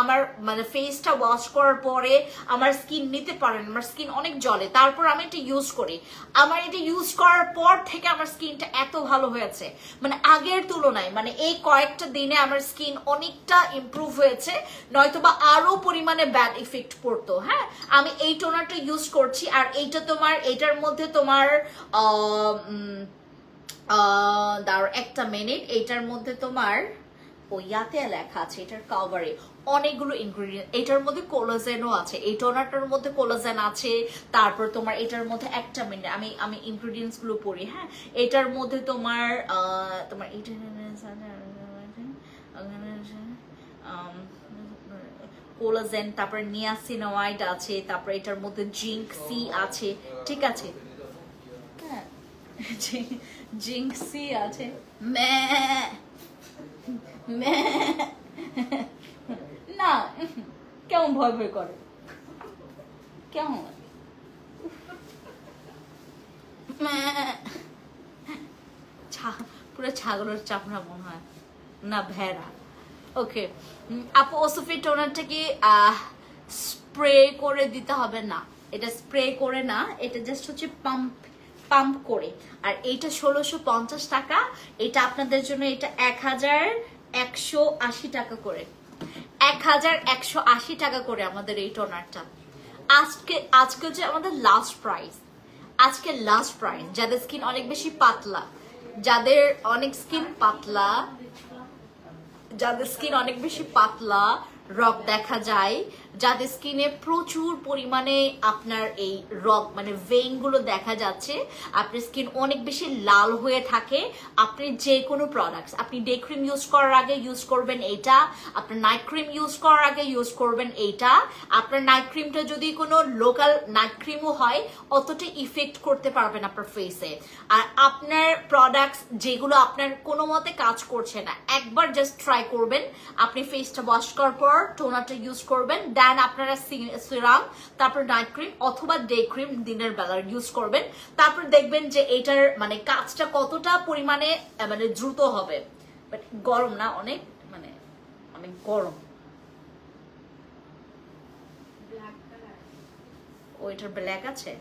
আমার মানে ফেসটা ওয়াশ করার পরে আমার স্কিন নিতে পারেন, আমার স্কিন অনেক জলে, তারপর আমি এটা ইউজ করি, আমার এটা ইউজ করার পর থেকে আমার স্কিনটা এত ভালো হয়েছে মানে আগের তুলনায়, মানে এই কয়েকটা দিনে আমার স্কিন অনেকটা ইমপ্রুভ হয়েছে, নয়তোবা আরো পরিমাণে ব্যাড ইফেক্ট পড়তো। হ্যাঁ, আমি এই টোনারটা ইউজ করছি, আর এইটা তোমার, এটার মধ্যে তোমার দাঁড়াও একটা মিনিট, এইটার মধ্যে তোমার ইয়াতে লেখা আছে, এটার কভারে অনেকগুলো ইনগ্রেডিয়েন্ট, এটার মধ্যে কোলাজেনও আছে, এই টোনারটার মধ্যে কোলাজেন আছে, তারপর তোমার এটার মধ্যে একটা মিনিট আমি ইনগ্রেডিয়েন্টস গুলো পড়ি। হ্যাঁ, এটার মধ্যে তোমার কোলাজেন, তারপরে নিয়াসিনামাইড আছে, তারপরে এটার মধ্যে জিঙ্ক সি আছে, ঠিক আছে, হ্যাঁ জিঙ্ক সি আছে, না কেমন ভয় ভয় করে, কেমন পুরো ছাগলের চাপড়া মনে হয় না, ভেড়া। ওকে আপু, ওসোফি টোনারটা কি স্প্রে করে দিতে হবে? না, এটা স্প্রে করে না, এটা জাস্ট হচ্ছে পাম্প করে। আর এইটা 1650 টাকা, এটা আপনাদের জন্য এটা 1180 টাকা করে, 1180 টাকা করে আমাদের এই টোনারটা। আজকে হচ্ছে আমাদের লাস্ট প্রাইস, আজকে লাস্ট প্রাইস। যাদের স্কিন অনেক বেশি পাতলা, যাদের অনেক স্কিন পাতলা, যাদের স্কিন অনেক বেশি পাতলা, রগ দেখা যায়, যাদের স্কিনে প্রচুর পরিমাণে আপনার এই রগ মানে ভেইন গুলো দেখা যাচ্ছে, আপনার স্কিন অনেক বেশি লাল হয়ে থাকে, আপনি যে কোনো প্রোডাক্টস, আপনি ডে ক্রিম ইউজ করার আগে ইউজ করবেন এইটা, আপনার নাইট ক্রিম ইউজ করার আগে ইউজ করবেন এইটা। আপনার নাইট ক্রিমটা যদি কোনো লোকাল নাইট ক্রিমও হয় অতটা ইফেক্ট করতে পারবেন আপনার ফেসে। আর আপনার প্রোডাক্টস যেগুলো আপনার কোনো মতে কাজ করছে না, একবার জাস্ট ট্রাই করবেন, আপনি ফেসটা ওয়াশ করার পর টোনারটা ইউজ করবেন, দেন আপনারা সিরাম, তারপর নাইট ক্রিম অথবা ডে ক্রিম দিনের বেলা ইউজ করবেন, তারপর দেখবেন যে এটার মানে কাজটা কতটা পরিমাণে মানে দ্রুত হবে। বাট গরম না, অনেক মানে অনেক গরম। ওইটার ব্ল্যাক আছে,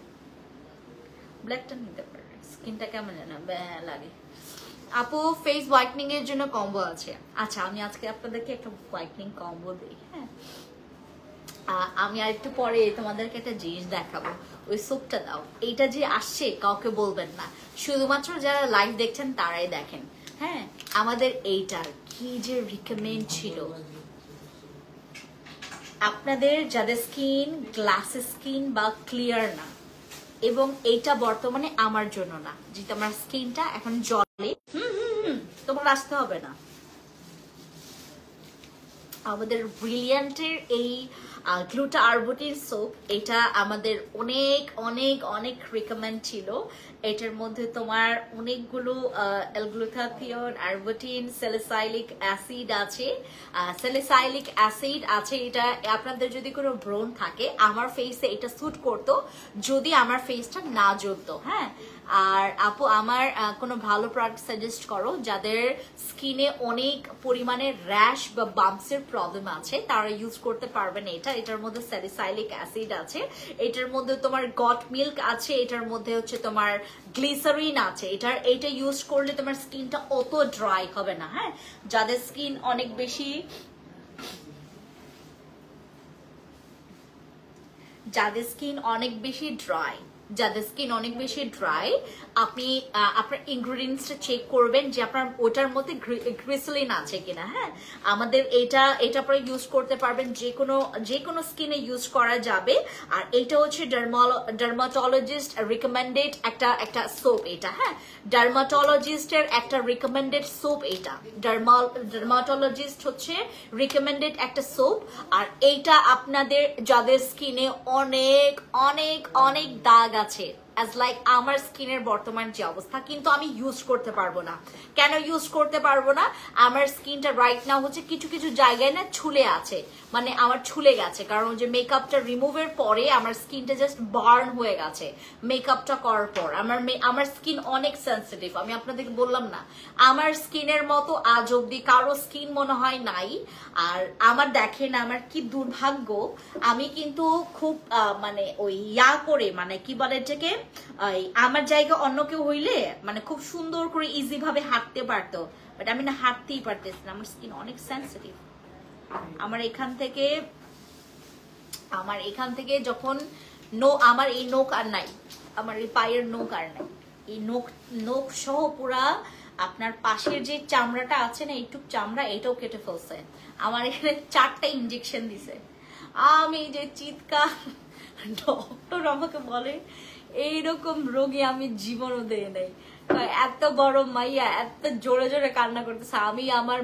ব্ল্যাকটা নিতে পারে, স্কিনটা কেমন জানা লাগে। আপু ফেস হোয়াইটনিং এর জন্য কম্বো আছে। আচ্ছা আমি আজকে আপনাদেরকে একটা হোয়াইটনিং কম্বো দিই। হ্যাঁ আমি আর একটু পরে তোমাদেরকে একটা জিনিস দেখাবো, ওই সোপটা দাও। এইটা যে আসছে কাউকে বলবেন না, শুধুমাত্র যারা লাইভ দেখছেন তারাই দেখেন। হ্যাঁ আমাদের এইটার কি যে রিকমেন্ড ছিল, আপনাদের যাদের স্কিন গ্লাস স্কিন বা ক্লিয়ার না, এবং এইটা বর্তমানে আমার জন্য না, যেহেতু আমার স্কিনটা এখন জলে, তোমার আসতে হবে না। আমাদের ব্রিলিয়ান্টের এই গ্লুটা আরবুটিন সোপ, এটা আমাদের অনেক অনেক অনেক রিকমেন্ড ছিল। এটার মধ্যে তোমার অনেকগুলো এলগ্লুটাথিয়ন, আরবুটিন, স্যালিসাইলিক অ্যাসিড আছে, স্যালিসাইলিক অ্যাসিড আছে। এটা আপনাদের যদি কোনো ব্রণ থাকে, আমার ফেসে এটা স্যুট করতো যদি আমার ফেসটা না জ্বলতো। হ্যাঁ আর আপু আমার কোনো ভালো প্রোডাক্ট সাজেস্ট করো, যাদের স্কিনে অনেক পরিমাণে র্যাশ বা বাম্পসের প্রবলেম আছে তারা ইউজ করতে পারবেন এটা। এটার মধ্যে স্যালিসাইলিক অ্যাসিড আছে, এটার মধ্যে তোমার গট মিল্ক আছে, এটার মধ্যে হচ্ছে তোমার গ্লিসারিন আছে। এটা ইউজ করলে তোমার স্কিনটা অত ড্রাই হবে না। হ্যাঁ যাদের স্কিন অনেক বেশি ড্রাই, আপনি আপনার ইনগ্রেডিয়েন্টসটা চেক করবেন যে আপনার ওটার মধ্যে গ্লিসারিন আছে কিনা। হ্যাঁ আমাদের এটা পরে ইউজ করতে পারবেন, যে কোনো স্কিনে ইউজ করা যাবে। আর এটা হচ্ছে ডার্মাটোলজিস্ট রিকমেন্ডেড একটা সোপ এটা। হ্যাঁ ডার্মাটোলজিস্টের একটা রিকমেন্ডেড সোপ এটা, ডার্মাটোলজিস্ট হচ্ছে রিকমেন্ডেড একটা সোপ। আর এইটা আপনাদের যাদের স্কিনে অনেক অনেক অনেক দাগ আছে, as like আমার স্কিনের বর্তমান যে অবস্থা, কিন্তু আমি ইউজ করতে পারবো না। কেন ইউজ করতে পারবো না? আমার স্কিনটা রাইট নাও হচ্ছে কিছু কিছু জায়গায় না ছুলে আছে, মানে আমার ছুলে গেছে, কারণ যে মেকআপটা রিমুভের পরে আমার স্কিনটা জাস্ট বার্ন হয়ে গেছে মেকআপটা করার পর। আমার স্কিন অনেক সেন্সিটিভ, আমি আপনাদেরকে বললাম না, আমার স্কিনের মতো আজ অব্দি কারো স্কিন মনে হয় নাই। আর আমার দেখেন আমার কি দুর্ভাগ্য, আমি কিন্তু খুব মানে ওই করে মানে কি বলে এটাকে, আমার জায়গা অন্য কেউ হইলে মানে খুব সুন্দর করে ইজি ভাবে হাঁটতে পারতো, বাট আমি না হাঁটতেই পারতেছি না, আমার স্কিন অনেক সেন্সিটিভ। আমার এখান থেকে যখন আমার এই নোক আর নাই, আমার এই পায়ের নোক আর নাই, এই নোক সহ পুরা আপনার পাশের যে চামড়াটা আছে না, এইটুক চামড়া এটাও কেটে ফেলছে। আমার এখানে 4টা ইনজেকশন দিছে। আমি যে চিৎকার, ডক্টর আমাকে বলে এইরকম রোগী আমি জীবনও দেয় নাই, এত বড় মাইয়া এত জোরে জোরে কান্না করতেছে। আমি আমার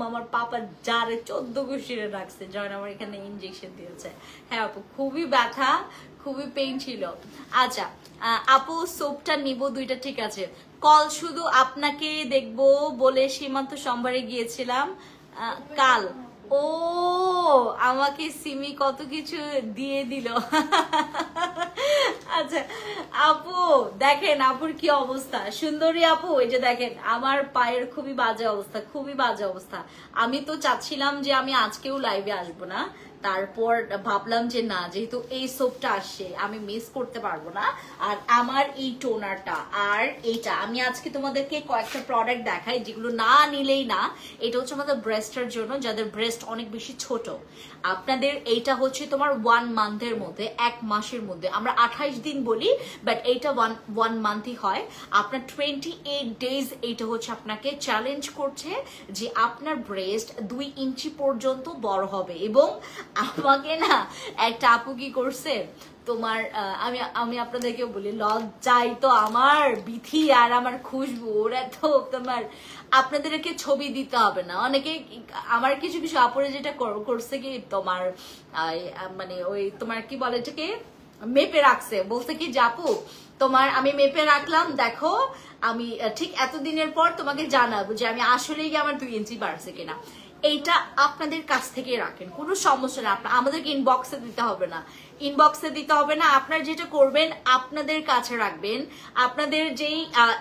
আমার পাপা যারে 14 গোষ্ঠীরে রাখছে, যখন আমার এখানে ইনজেকশন দিয়েছে। হ্যাঁ আপু খুবই ব্যথা, খুবই পেইন ছিল। আচ্ছা আপু সোপটা নিব 2টা, ঠিক আছে। কল শুধু আপনাকে দেখবো বলে সীমান্ত সম্ভারে গিয়েছিলাম কাল। ও আমাকে সিমি কত কিছু দিয়ে দিল। আচ্ছা আপু দেখেন আপুর কি অবস্থা, সুন্দরী আপু, এই যে দেখেন আমার পায়ের খুবই বাজে অবস্থা, খুবই বাজে অবস্থা। আমি তো চাচ্ছিলাম যে আমি আজকেও লাইভে আসবো না, তারপর ভাবলাম যে না, যেহেতু এই সোপটা আসছে আমি মিস করতে পারবো না। আর আমার এই টোনারটা আর এইটা আমি আজকে তোমাদেরকে কয়েকটা প্রোডাক্ট দেখাই যেগুলো না নিলেই না। এটা হচ্ছে আমাদের ব্রেস্টের জন্য, যাদের ব্রেস্ট অনেক বেশি ছোট। আপনাদের এইটা হচ্ছে তোমার 1 মান্থের মধ্যে, 1 মাসের মধ্যে, আমরা 28 দিন বলি, বাট এইটা 1 মান্থই হয়। আপনার 28 ডেজ এইটা হচ্ছে আপনাকে চ্যালেঞ্জ করছে যে আপনার ব্রেস্ট 2 ইঞ্চি পর্যন্ত বড় হবে। এবং আমাকে না একটা আপু কি করছে তোমার, আমি আপনাদেরকে বলি, লজ্জাই তো আমার বিথি আর আমার খুশবু, ওরা তো তোমার আপনাদেরকে ছবি দিতে হবে না। অনেকে আমার কিছু কিছু আপুরে যেটা করছে কি তোমার মানে ওই তোমার কি বলে এটাকে মেপে রাখছে, বলছে কি যে আপু তোমার আমি মেপে রাখলাম, দেখো আমি ঠিক এতদিনের পর তোমাকে জানাবো যে আমি আসলেই আমার 2 ইঞ্চি বাড়ছে কিনা। এইটা আপনাদের কাছ থেকে রাখেন, কোনো সমস্যা না। আমাদেরকে ইনবক্সে দিতে হবে না, ইনবক্সে দিতে হবে না। আপনারা যেটা করবেন আপনাদের কাছে রাখবেন, আপনাদের যেই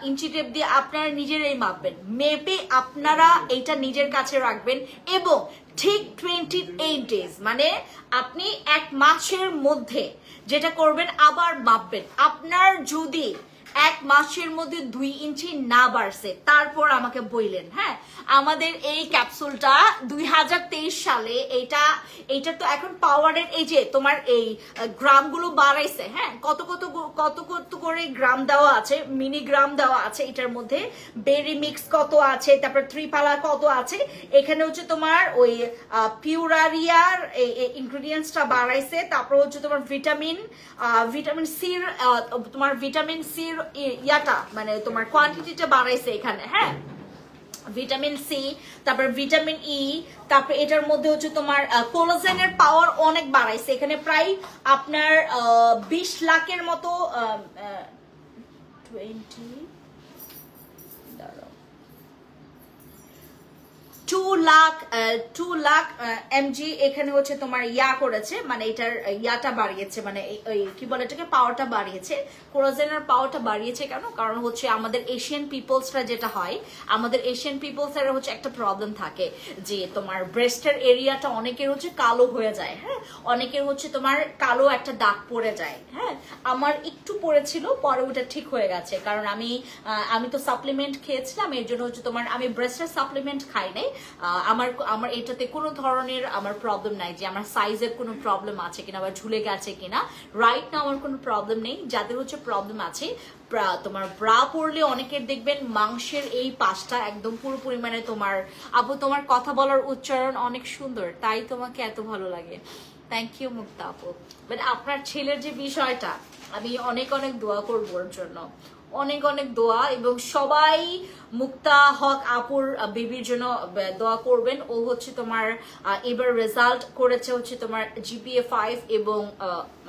ইঞ্চি টেপ দিয়ে আপনারা নিজেরাই মাপবেন, মেপে আপনারা এইটা নিজের কাছে রাখবেন। এবং ঠিক 28 ডেজ মানে আপনি 1 মাসের মধ্যে যেটা করবেন আবার মাপবেন। আপনার যদি 1 মাসের মধ্যে 2 ইঞ্চি না বাড়ছে তারপর আমাকে বললেন। হ্যাঁ, আমাদের এই ক্যাপসুলটা 2023 সালে এইটা তো এখন পাওয়ারের এই যে তোমার এই গ্রামগুলো বাড়াইছে। হ্যাঁ, কত কত কত কত করে গ্রাম দেওয়া আছে, মিনি গ্রাম দেওয়া আছে এটার মধ্যে, বেরি মিক্স কত আছে, তারপর ত্রিপালা কত আছে। এখানে হচ্ছে তোমার ওই পিউরারিয়ার ইনগ্রেডিয়েন্টসটা বাড়াইছে। তারপর হচ্ছে তোমার ভিটামিন সির তোমার ভিটামিন সির ইয়াটা মানে তোমার কোয়ান্টিটিটা বাড়াইছে এখানে। হ্যাঁ, ভিটামিন সি, তারপর ভিটামিন ই, তারপর এটার মধ্যে হচ্ছে তোমার কোলাজেনের পাওয়ার অনেক বাড়াইছে এখানে, প্রায় আপনার 20 লাখের মতো 2 লাখ এমজি এখানে হচ্ছে তোমার ইয়া করেছে, মানে এটার ইয়াটা বাড়িয়েছে, মানে ওই কি বলে এটাকে পাওয়ারটা বাড়িয়েছে, কোলাজেনের পাওয়ারটা বাড়িয়েছে। কেন? কারণ হচ্ছে আমাদের এশিয়ান পিপলসরা যেটা হয়, আমাদের এশিয়ান পিপলসের হচ্ছে একটা প্রবলেম থাকে যে তোমার ব্রেস্টের এরিয়াটা অনেকের হচ্ছে কালো হয়ে যায়। হ্যাঁ, অনেকের হচ্ছে তোমার কালো একটা দাগ পড়ে যায়। হ্যাঁ, আমার একটু পড়েছিল, পরে ওটা ঠিক হয়ে গেছে। কারণ আমি তো সাপ্লিমেন্ট খেয়েছিলাম, এর জন্য হচ্ছে তোমার আমি ব্রেস্টের সাপ্লিমেন্ট খাই নাই। আমার এটাতে কোনো ধরনের আমার প্রবলেম নাই যে আমার সাইজের কোনো প্রবলেম আছে কিনা বা ঝুলে গেছে কিনা। রাইট না আমার কোনো প্রবলেম নেই। যাদের হচ্ছে প্রবলেম আছে, তোমার ব্রা পরলে অনেকের দেখবেন মাংসের এই পাশটা একদম পুরো পরিমাণে তোমার, আপু তোমার কথা বলার উচ্চারণ অনেক সুন্দর, তাই তোমাকে এত ভালো লাগে। থ্যাংক ইউ মুক্তা আপু। বাট আপনার ছেলের যে বিষয়টা, আমি অনেক অনেক দোয়া করবো ওর জন্য, অনেক অনেক দোয়া। এবং সবাই মুক্তা হক আপুর বেবির জন্য দোয়া করবেন। ও হচ্ছে তোমার এবার রেজাল্ট করেছে হচ্ছে তোমার জিপিএ 5 এবং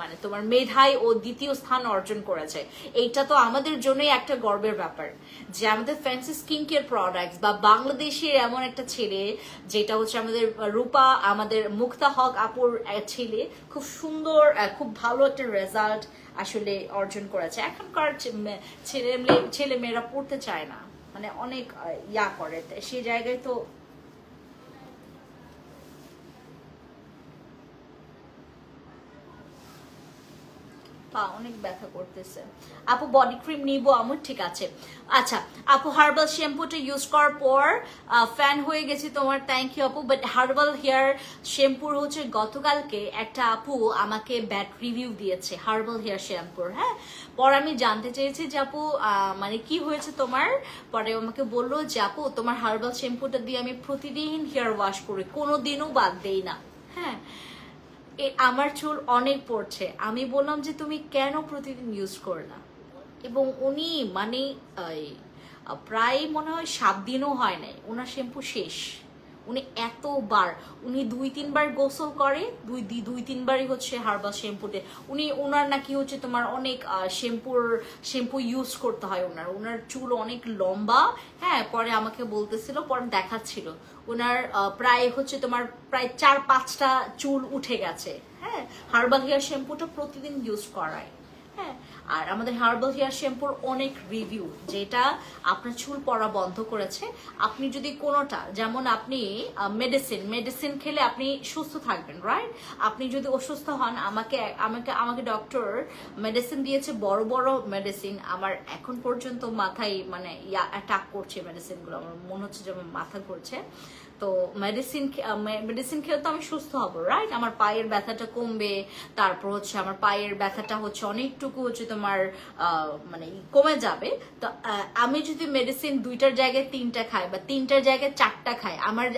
মানে তোমার মেধায় ও 2য় স্থান অর্জন করেছে। এইটা তো আমাদের জন্যই একটা গর্বের ব্যাপার যে আমাদের ফ্যান্সি স্কিন কেয়ার প্রোডাক্টস বা বাংলাদেশের এমন একটা ছেলে, যেটা হচ্ছে আমাদের রূপা, আমাদের মুক্তা হক আপুর ছেলে, খুব সুন্দর খুব ভালো একটা রেজাল্ট আসলে অর্জন করেছে। এখনকার ছেলে মেয়েরা পড়তে চায় না, মানে অনেক ইয়া করে, সেই জায়গায় তো পা অনেক ব্যথা করতেছে। আপু বডি ক্রিম নিব আমু, ঠিক আছে। আচ্ছা আপু, হার্বাল শ্যাম্পুটা ইউজ করার পর ফ্যান হয়ে গেছি তোমার, থ্যাংক ইউ আপু। বাট হার্বাল হেয়ার শ্যাম্পুর হচ্ছে গতকালকে একটা আপু আমাকে ব্যাড রিভিউ দিয়েছে হার্বাল হেয়ার শ্যাম্পুর। হ্যাঁ, পরে আমি জানতে চেয়েছি যে আপু মানে কি হয়েছে তোমার। পরে আমাকে বললো যে আপু তোমার হার্বাল শ্যাম্পুটা দিয়ে আমি প্রতিদিন হেয়ার ওয়াশ করি, কোনোদিনও বাদ দেই না। হ্যাঁ, আমার চুল অনেক পড়ছে। আমি বললাম যে তুমি কেন প্রতিদিন ইউজ করলা, এবং উনি মানে প্রায় মনে হয় 7 দিনও হয় নাই ওনার শ্যাম্পু শেষ। উনি এতবার, উনি 2-3 বার গোসল করে, 2-3 বারই হচ্ছে হার্বাল শ্যাম্পুতে। ওনার নাকি হচ্ছে তোমার অনেক শ্যাম্পু ইউজ করতে হয়, ওনার চুল অনেক লম্বা। হ্যাঁ, পরে আমাকে বলতেছিল, পরে দেখাচ্ছিল ওনার প্রায় হচ্ছে তোমার প্রায় 4-5টা চুল উঠে গেছে। হ্যাঁ, হার্বাল হেয়ার শ্যাম্পুটা প্রতিদিন ইউজ করায়। হ্যাঁ, আর আমাদের হার্বাল হেয়ার শ্যাম্পুর অনেক রিভিউ, যেটা আপনার চুল পড়া বন্ধ করেছে। আপনি যদি কোনোটা, যেমন আপনি মেডিসিন খেলে আপনি সুস্থ থাকবেন, রাইট? আপনি যদি অসুস্থ হন, আমাকে আমাকে আমাকে ডক্টর মেডিসিন দিয়েছে, বড় বড় মেডিসিন। আমার এখন পর্যন্ত মাথায় মানে অ্যাটাক করছে মেডিসিনগুলো, আমার মনে হচ্ছে যেমন মাথা ঘুরছে। তো মেডিসিন খেলে তো আমি সুস্থ হব, রাইট? আমার পায়ের ব্যথাটা কমবে, তারপর হচ্ছে আমার পায়ের ব্যথাটা হচ্ছে অনেকটুকু হচ্ছে তোমার মানে কমে যাবে। তো আমি যদি মেডিসিন 2টার জায়গায় 3টা খাই বা 3টার জায়গায় 4টা খাই,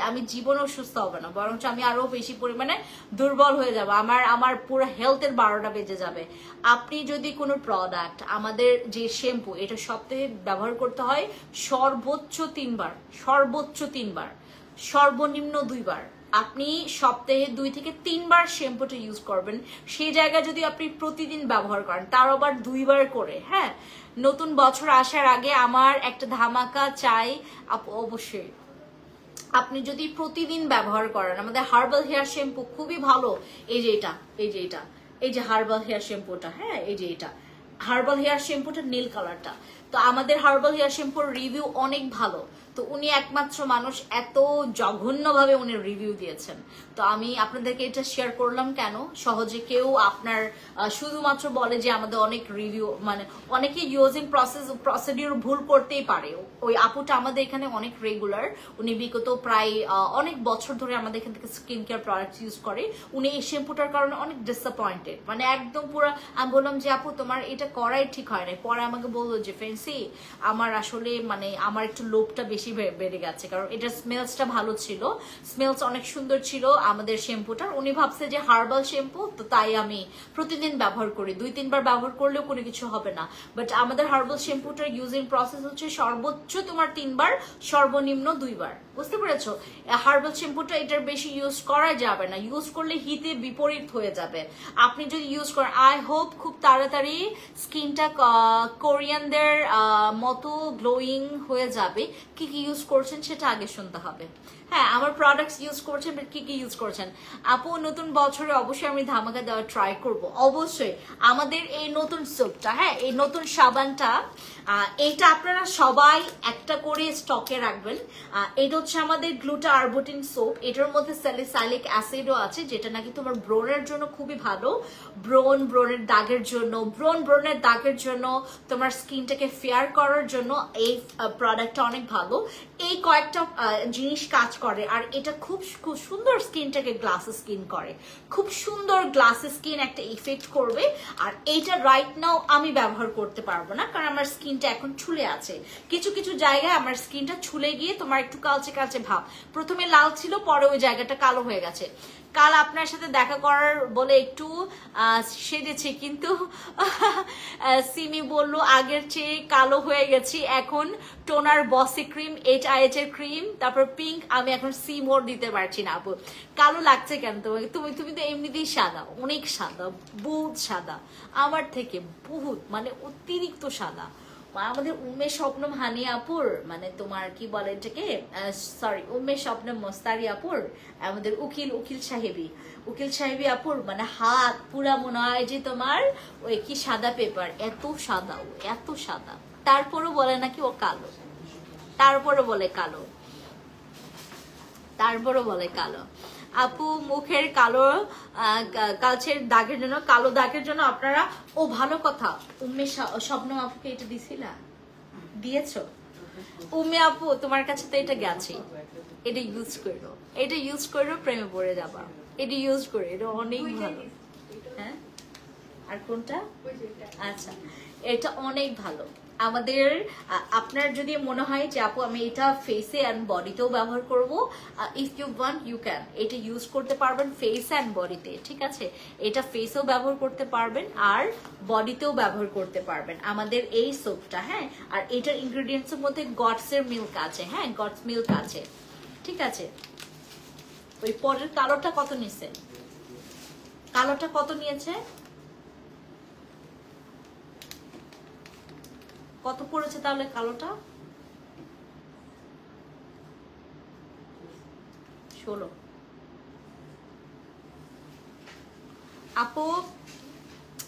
আমি জীবনেও সুস্থ হবে না, বরঞ্চ আমি আরো বেশি পরিমাণে দুর্বল হয়ে যাব, আমার পুরো হেলথের 12টা বেজে যাবে। আপনি যদি কোনো প্রোডাক্ট, আমাদের যে শ্যাম্পু, এটা সপ্তাহে ব্যবহার করতে হয় সর্বোচ্চ 3বার, সর্বোচ্চ 3বার, সর্বনিম্ন 2বার। আপনি সপ্তাহে 2 থেকে 3বার শ্যাম্পুটা ইউজ করবেন। সেই জায়গায় যদি আপনি প্রতিদিন ব্যবহার করেন, তার আবার 2বার করে, হ্যাঁ। নতুন বছর আসার আগে আমার একটা ধামাকা চাই অবশ্যই। আপনি যদি প্রতিদিন ব্যবহার করেন, আমাদের হার্বাল হেয়ার শ্যাম্পু খুবই ভালো। এই যে এটা, এই যে হার্বাল হেয়ার শ্যাম্পুটা, হ্যাঁ, এই যে এটা হার্বাল হেয়ার শ্যাম্পুটা, নীল কালারটা। তো আমাদের হার্বাল হেয়ার শ্যাম্পুর রিভিউ অনেক ভালো। তো উনি একমাত্র মানুষ এত জঘন্যভাবে উনি রিভিউ দিয়েছেন। তো আমি আপনাদেরকে এটা শেয়ার করলাম কেন, সহজে কেউ আপনার শুধুমাত্র বলে যে আমাদের অনেক রিভিউ, মানে অনেকে ইউজিং প্রসিডিউর ভুল করতেই পারে। ওই আপুটা আমাদের এখানে অনেক রেগুলার, উনি বিগত প্রায় অনেক বছর ধরে আমাদের এখান থেকে স্কিন কেয়ার প্রোডাক্ট ইউজ করে। উনি এই শ্যাম্পুটার কারণে অনেক ডিসঅ্যাপয়েন্টেড, মানে একদম পুরো। আমি বললাম যে আপু তোমার এটা করাই ঠিক হয় না। পরে আমাকে বললো যে ফেন্সি, আমার আসলে মানে আমার একটু লোভটা বেশি বেড়ে গেছে, কারণ এটা স্মেলসটা ভালো ছিল, স্মেলস অনেক সুন্দর ছিল আমাদের শ্যাম্পুটার। উনি ভাবছে যে হার্বাল শ্যাম্পু, তো তাই আমি প্রতিদিন ব্যবহার করি, 2-3বার ব্যবহার করলেও কোনো কিছু হবে না। বাট আমাদের হার্বাল শ্যাম্পুটার ইউজিং প্রসেস হচ্ছে সর্বোচ্চ তোমার 3বার, সর্বনিম্ন 2বার। বুঝতে পেরেছো? হার্বাল শ্যাম্পুটা এটার বেশি ইউজ করা যাবে না, ইউজ করলে হিতে বিপরীত হয়ে যাবে। আপনি যদি ইউজ করেন, আই হোপ খুব তাড়াতাড়ি স্কিনটা কোরিয়ানদের মতো গ্লোয়িং হয়ে যাবে। কি কি ইউজ করছেন সেটা আগে শুনতে হবে। হ্যাঁ, আমার প্রোডাক্টস ইউজ করছেন, কি কি ইউজ করছেন। আপু নতুন বছরে অবশ্যই আমি ধামাকা দেওয়ার ট্রাই করব, অবশ্যই। আমাদের এই নতুন সোপটা, হ্যাঁ, এই নতুন সাবানটা, এটা আপনারা সবাই একটা করে স্টকে রাখবেন। এটা হচ্ছে আমাদের গ্লুটা আরবুটিন সোপ। এটার মধ্যে স্যালিসাইলিক অ্যাসিডও আছে, যেটা নাকি তোমার ব্রণের জন্য খুবই ভালো। ব্রণের দাগের জন্য, ব্রণের দাগের জন্য, তোমার স্কিনটাকে ফেয়ার করার জন্য এই প্রোডাক্টটা অনেক ভালো। এই কয়েকটা জিনিস কাজ করে, আর এটা খুব সুন্দর স্কিনটাকে গ্লাসি স্কিন করে, খুব সুন্দর গ্লাসি স্কিন একটা ইফেক্ট করবে। আর এইটা রাইট নাও আমি ব্যবহার করতে পারবো না, কারণ আমার স্কিনটা এখন ছুলে আছে। কিছু কিছু জায়গায় আমার স্কিনটা ছুলে গিয়ে তোমার একটু কালচে কালচে ভাব, প্রথমে লাল ছিল, পরে ওই জায়গাটা কালো হয়ে গেছে। কাল আপনার সাথে দেখা করার বলে একটু সেজেছি, কিন্তু সিমি বলল আগের চেয়ে কালো হয়ে গেছি, এখন টোনার বসি ক্রিম, HIH এর ক্রিম, তারপর পিঙ্ক, আমি এখন সি মোর দিতে পারছি না। আপু কালো লাগছে কেন তোমাকে? তুমি তো এমনিতেই সাদা, অনেক সাদা, বহুত সাদা, আমার থেকে বহুত, মানে অতিরিক্ত সাদা। আমাদের উম্মের স্বপ্নম হানি আপুর, মানে তোমার কি বলে এটাকে, সরি, উম্মের স্বপ্নম মোস্তারি আপুর, আমাদের উকিল সাহেবী আপুর মানে হাত পুরা মনে হয় যে তোমার ওই কি সাদা পেপার, এত সাদা, ও এত সাদা। তারপরও বলে নাকি ও কালো, তারপরও বলে কালো। আপু মুখের কালচের দাগের জন্য, কালো দাগের জন্য আপনারা, ও ভালো কথা, উম্মে স্বপ্ন আপুকে এটা দিয়েছো? উম্মে আপু তোমার কাছে তো এটা গেছে, এটা ইউজ করো, প্রেমে পড়ে যাবা। এটা ইউজ করে, এটা অনেক ভালো। হ্যাঁ, আর কোনটা? আচ্ছা, এটা অনেক ভালো। আমাদের আপনার যদি মনে হয় যে আপু আমি এটা ফেসে অ্যান্ড বডিতেও ব্যবহার করব, if you want you can, এটা ইউজ করতে পারবেন ফেস অ্যান্ড বডিতে, ঠিক আছে? এটা ফেসেও ব্যবহার করতে পারবেন আর বডিতেও ব্যবহার করতে পারবেন আমাদের এই সোপটা, হ্যাঁ। আর এটার ইনগ্রেডিয়েন্টসের মধ্যে গটসের মিল্ক আছে, হ্যাঁ, গটস মিল্ক আছে, ঠিক আছে। ওই পরের কালোটা কত নিছে? কালোটা কত নিয়েছে? কত পড়েছে তাহলে কালোটা? 16। আপু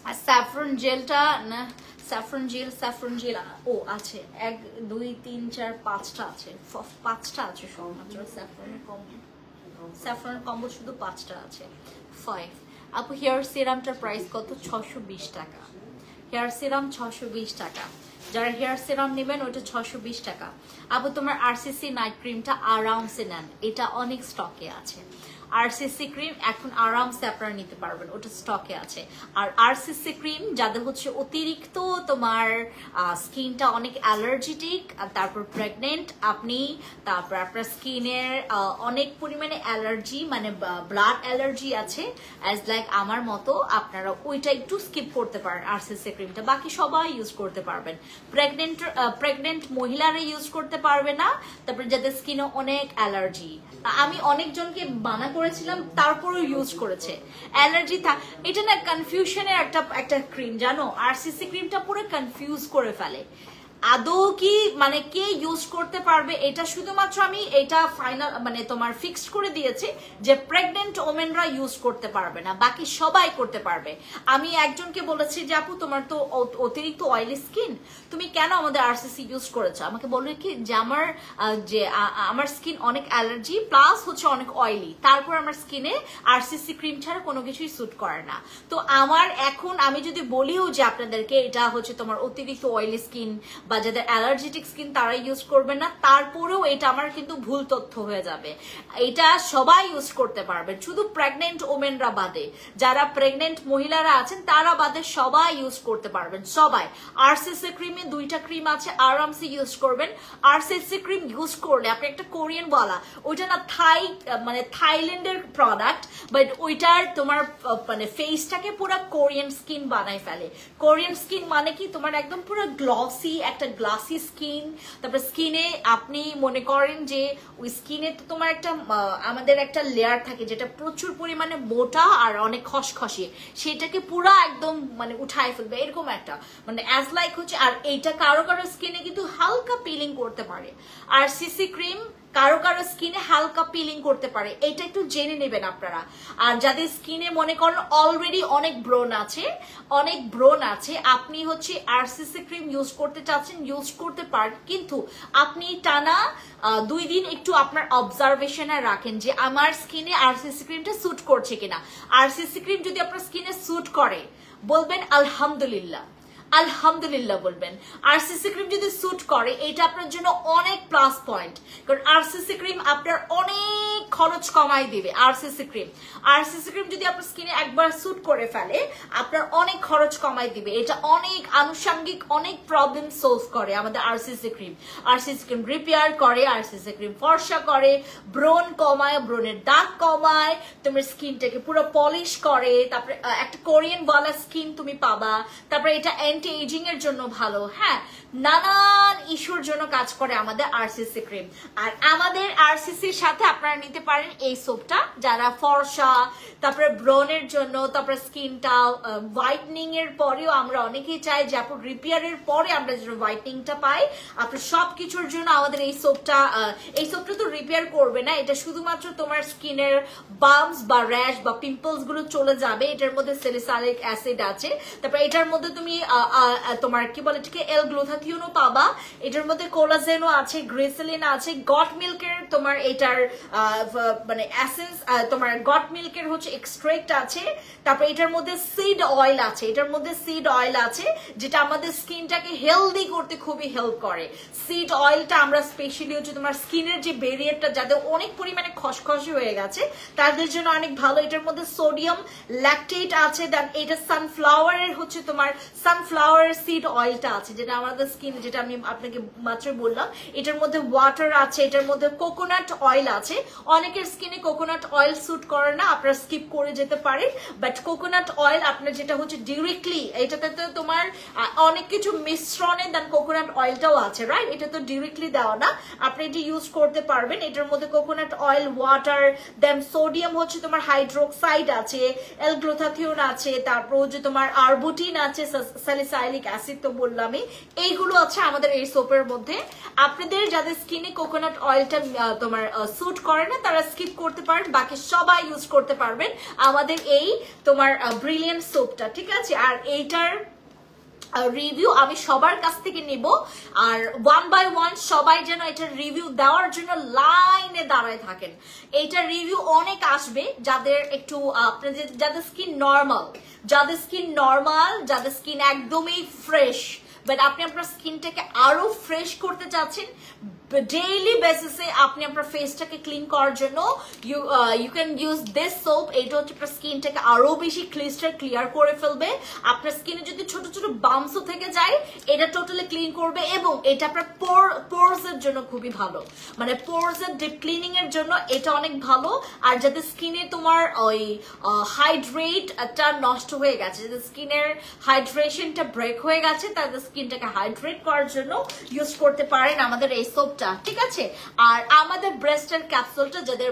আর স্যাফরন জেলটা না, স্যাফরন জেল ও আছে 1 2 3 4 5টা আছে, 5টা আছে শুধুমাত্র স্যাফরনের কম্বো শুধু 5টা আছে 5। আপু হেয়ার সিরামটার প্রাইস কত? 620 টাকা। হেয়ার সিরাম 620 টাকা, যারা হেয়ার সিরাম নেবেন ওটা 620 টাকা। আপু তোমার আরসিসি নাইট ক্রিমটা আরামসে নেন, এটা অনেক স্টকে আছে। আরসিসি ক্রিম এখন আরামসে আপনারা নিতে পারবেন, ওটা স্টকে আছে। আর আরসিসি ক্রিম যাদের হচ্ছে অতিরিক্ত তোমার স্কিনটা অনেক অ্যালার্জেটিক, তারপর প্রেগনেন্ট আপনি, তারপর আপনার স্কিনের অনেক পরিমাণে অ্যালার্জি মানে ব্লাড অ্যালার্জি আছে অ্যাজ লাইক আমার মতো, আপনারা ওইটা একটু স্কিপ করতে পারেন আরসিসি ক্রিমটা, বাকি সবাই ইউজ করতে পারবেন। প্রেগনেন্ট মহিলারা ইউজ করতে পারবে না, তারপরে যাদের স্কিনে অনেক অ্যালার্জি, আমি অনেকজনকে বানা করেছিলাম তারপরেও ইউজ করেছে অ্যালার্জি এটা না কনফিউশনের একটা ক্রিম জানো, আরসিসি ক্রিমটা পুরো কনফিউজ করে ফেলে। আদৌ কি মানে কে ইউজ করতে পারবে এটা শুধুমাত্র আমি এটা ফাইনাল মানে তোমার ফিক্সড করে দিয়েছি যে প্রেগনেন্ট ওমেনরা ইউজ করতে পারবে না, বাকি সবাই করতে পারবে। আমি একজনকে বলেছি যে আপু তোমার তো অতিরিক্ত অয়েলি স্কিন, তুমি কেন আমাদের আরসিসি ইউজ করেছো? আমাকে বললো কি যে আমার স্কিন অনেক অ্যালার্জি প্লাস হচ্ছে অনেক অয়েলি, তারপর আমার স্কিনে আরসিসি ক্রিম ছাড়া কোনো কিছুই স্যুট করে না। তো আমার এখন আমি যদি বলিও যে আপনাদেরকে এটা হচ্ছে তোমার অতিরিক্ত অয়েলি স্কিন বা যাদের অ্যালার্জেটিক স্কিন তারা ইউজ করবে না, তারপরেও এটা আমার কিন্তু ভুল তথ্য হয়ে যাবে। এটা সবাই ইউজ করতে পারবে, শুধু প্রেগনেন্ট ওমেনরা বাদে, যারা প্রেগনেন্ট মহিলারা আছেন তারা বাদে সবাই ইউজ করতে পারবেন, সবাই। আরসিসি ক্রিমে 2টা ক্রিম আছে, আরামসে ইউজ করবেন। আরসিসি ক্রিম ইউজ করলে আপনি একটা কোরিয়ান বলা, ওইটা না মানে থাইল্যান্ডের প্রোডাক্ট, বাট ওইটার তোমার মানে ফেসটাকে পুরো কোরিয়ান স্কিন বানায় ফেলে। কোরিয়ান স্কিন মানে কি তোমার একদম পুরো গ্লসি একটা গ্লাসি স্কিন, তারপর স্কিনে আপনি মনে করেন যে ওই স্কিনে তো তোমার একটা আমাদের একটা লেয়ার থাকে যেটা প্রচুর পরিমাণে মোটা আর অনেক খসখসে, সেটাকে পুরো একদম মানে উঠায় ফেলবে এরকম একটা মানে অ্যাজ লাইক হচ্ছে। আর এইটা কারো কারো স্কিনে কিন্তু হালকা পিলিং করতে পারে, আর সিসি ক্রিম কারো কারো স্কিনে হালকা পিলিং করতে পারে, এটা একটু জেনে নেবেন আপনারা। আর যাদের স্কিনে মনে করেন অলরেডি অনেক ব্রণ আছে আপনি হচ্ছে আরসিসি ক্রিম ইউজ করতে চাচ্ছেন, ইউজ করতে পারেন, কিন্তু আপনি টানা 2 দিন একটু আপনার অবজারভেশনে রাখেন যে আমার স্কিনে আরসিসি ক্রিমটা স্যুট করছে কিনা। আরসিসি ক্রিম যদি আপনার স্কিনে স্যুট করে বলবেন আলহামদুলিল্লাহ বলবেন। আরসিসি ক্রিম যদি স্যুট করে এটা আপনার জন্য অনেক প্লাস পয়েন্ট, কারণ আরসিসি ক্রিম আপনার অনেক খরচ কমাই দিবে। আরসিসি ক্রিম যদি আপনার স্কিনে একবার স্যুট করে ফেলে আপনার অনেক খরচ কমাই দিবে, এটা অনেক আনুষঙ্গিক অনেক প্রবলেম সলভ করে আমাদের RCC cream. RCC cream repair করে, আরসিসি ক্রিম ফর্সা করে, ব্রণ কমায়, ব্রণের দাগ কমায়, তোমার স্কিনটাকে পুরো পলিশ করে, তারপরে একটা কোরিয়ান ওয়ালা স্কিন তুমি পাবা, তারপরে এটা অ্যান্টি এজিং এর জন্য ভালো, হ্যাঁ নানান ইস্যুর জন্য কাজ করে আমাদের আরসিসি ক্রিম। আর আমাদের আরসিসির সাথে আপনারা নিতে পারেন এই সোপটা, যারা ফর্সা, তারপরে ব্রণের জন্য, তারপরে স্কিনটা হোয়াইটনিং এর পরেও আমরা অনেকেই চাই যে আপনি রিপেয়ারের পরে আমরা যেন হোয়াইটনিংটা পাই, আপনার সবকিছুর জন্য আমাদের এই সোপটা তো রিপেয়ার করবে না, এটা শুধুমাত্র তোমার স্কিনের বাম্পস বা র্যাশ বা পিম্পলস গুলো চলে যাবে। এটার মধ্যে স্যালিসাইলিক অ্যাসিড আছে, তারপরে এটার মধ্যে তুমি তোমার কি বলে এটাকে এল-গ্লুথাথিওনও পাবা, এটার মধ্যে কোলাজেনও আছে, গ্লিসারিন আছে, গট মিল্কের তোমার এটার মানে এসেন্স, তোমার গট মিল্কের হচ্ছে এক্সট্রাক্ট আছে, তারপর এটার মধ্যে সিড অয়েল আছে, যেটা আমাদের স্কিনটাকে হেলদি করতে খুবই হেল্প করে। সিড অয়েলটা আমরা স্পেশালি হচ্ছে তোমার স্কিনের যে ব্যারিয়ারটা যাদের অনেক পরিমাণে খসখসে হয়ে গেছে তাদের জন্য অনেক ভালো। এটার মধ্যে সোডিয়াম ল্যাকটেট আছে, দেন এটা সানফ্লাওয়ারের হচ্ছে তোমার সানফ্লাওয়ার সিড অয়েলটা আছে, যেটা আমাদের স্কিন, যেটা আমি আপনাকে মাত্র বললাম। এটার মধ্যে ওয়াটার আছে, এটার মধ্যে কোকোনাট অয়েল আছে। অনেকের স্কিনে কোকোনাট অয়েল স্যুট করে না, আপনারা স্কিপ করে যেতে পারেন, বাট কোকোনাট অয়েল আপনার যেটা হচ্ছে ডিরেক্টলি, এটাতে তো তোমার অনেক কিছু মিশ্রণে দেন কোকোনাট অয়েলটাও আছে, রাইট? এটা তো ডিরেক্টলি দেওয়া না, আপনি এটি ইউজ করতে পারবেন। এটার মধ্যে কোকোনাট অয়েল, ওয়াটার, দেন সোডিয়াম হচ্ছে তোমার হাইড্রোক্সাইড আছে, এল-গ্লুথাথিওন আছে, তারপর হচ্ছে তোমার আরবুটিন আছে, স্যালিসাইলিক অ্যাসিড তো বললামই, এইগুলো আছে আমাদের এই সোপের মধ্যে। আপনাদের যাদের স্কিনে কোকোনাট অয়েলটা তোমার স্যুট করে না তারা স্কিপ করতে পারেন, বাকি সবাই ইউজ করতে পারবেন আমাদের এই তোমার ব্রিলিয়ান্ট সোপটা, ঠিক আছে। আর এইটার রিভিউ আমি সবার কাছ থেকে নিব, আর 1 by 1 সবাই যেন এটার রিভিউ দেওয়ার জন্য লাইনে দাঁড়ায় থাকেন। এইটার রিভিউ অনেক আসবে যাদের একটু আপনাদের যাদের স্কিন নর্মাল, যাদের স্কিন একদমই ফ্রেশ, বাট আপনি আপনার স্কিনটাকে আরো ফ্রেশ করতে চাচ্ছেন ডেইলি বেসিসে, আপনি আপনার ফেসটাকে ক্লিন করার জন্য you can use this soap. এটা হচ্ছে আপনার স্কিনটাকে আরো বেশি ক্লিয়ার করে ফেলবে। আপনার স্কিনে যদি ছোট ছোট বাম্পসও থেকে যায় এটা টোটালি ক্লিন করবে, এবং এটা আপনার পোরস এর জন্য খুবই ভালো, মানে পোরস এর ডিপ ক্লিনিং এর জন্য এটা অনেক ভালো। আর যাদের স্কিনে তোমার ওই হাইড্রেটটা নষ্ট হয়ে গেছে, যাদের স্কিনের হাইড্রেশনটা ব্রেক হয়ে গেছে, তাদের স্কিনটাকে হাইড্রেট করার জন্য ইউজ করতে পারেন আমাদের এই সোপটা, ঠিক আছে। আর আমাদের ব্রেস্টের ক্যাপসুলটা, যাদের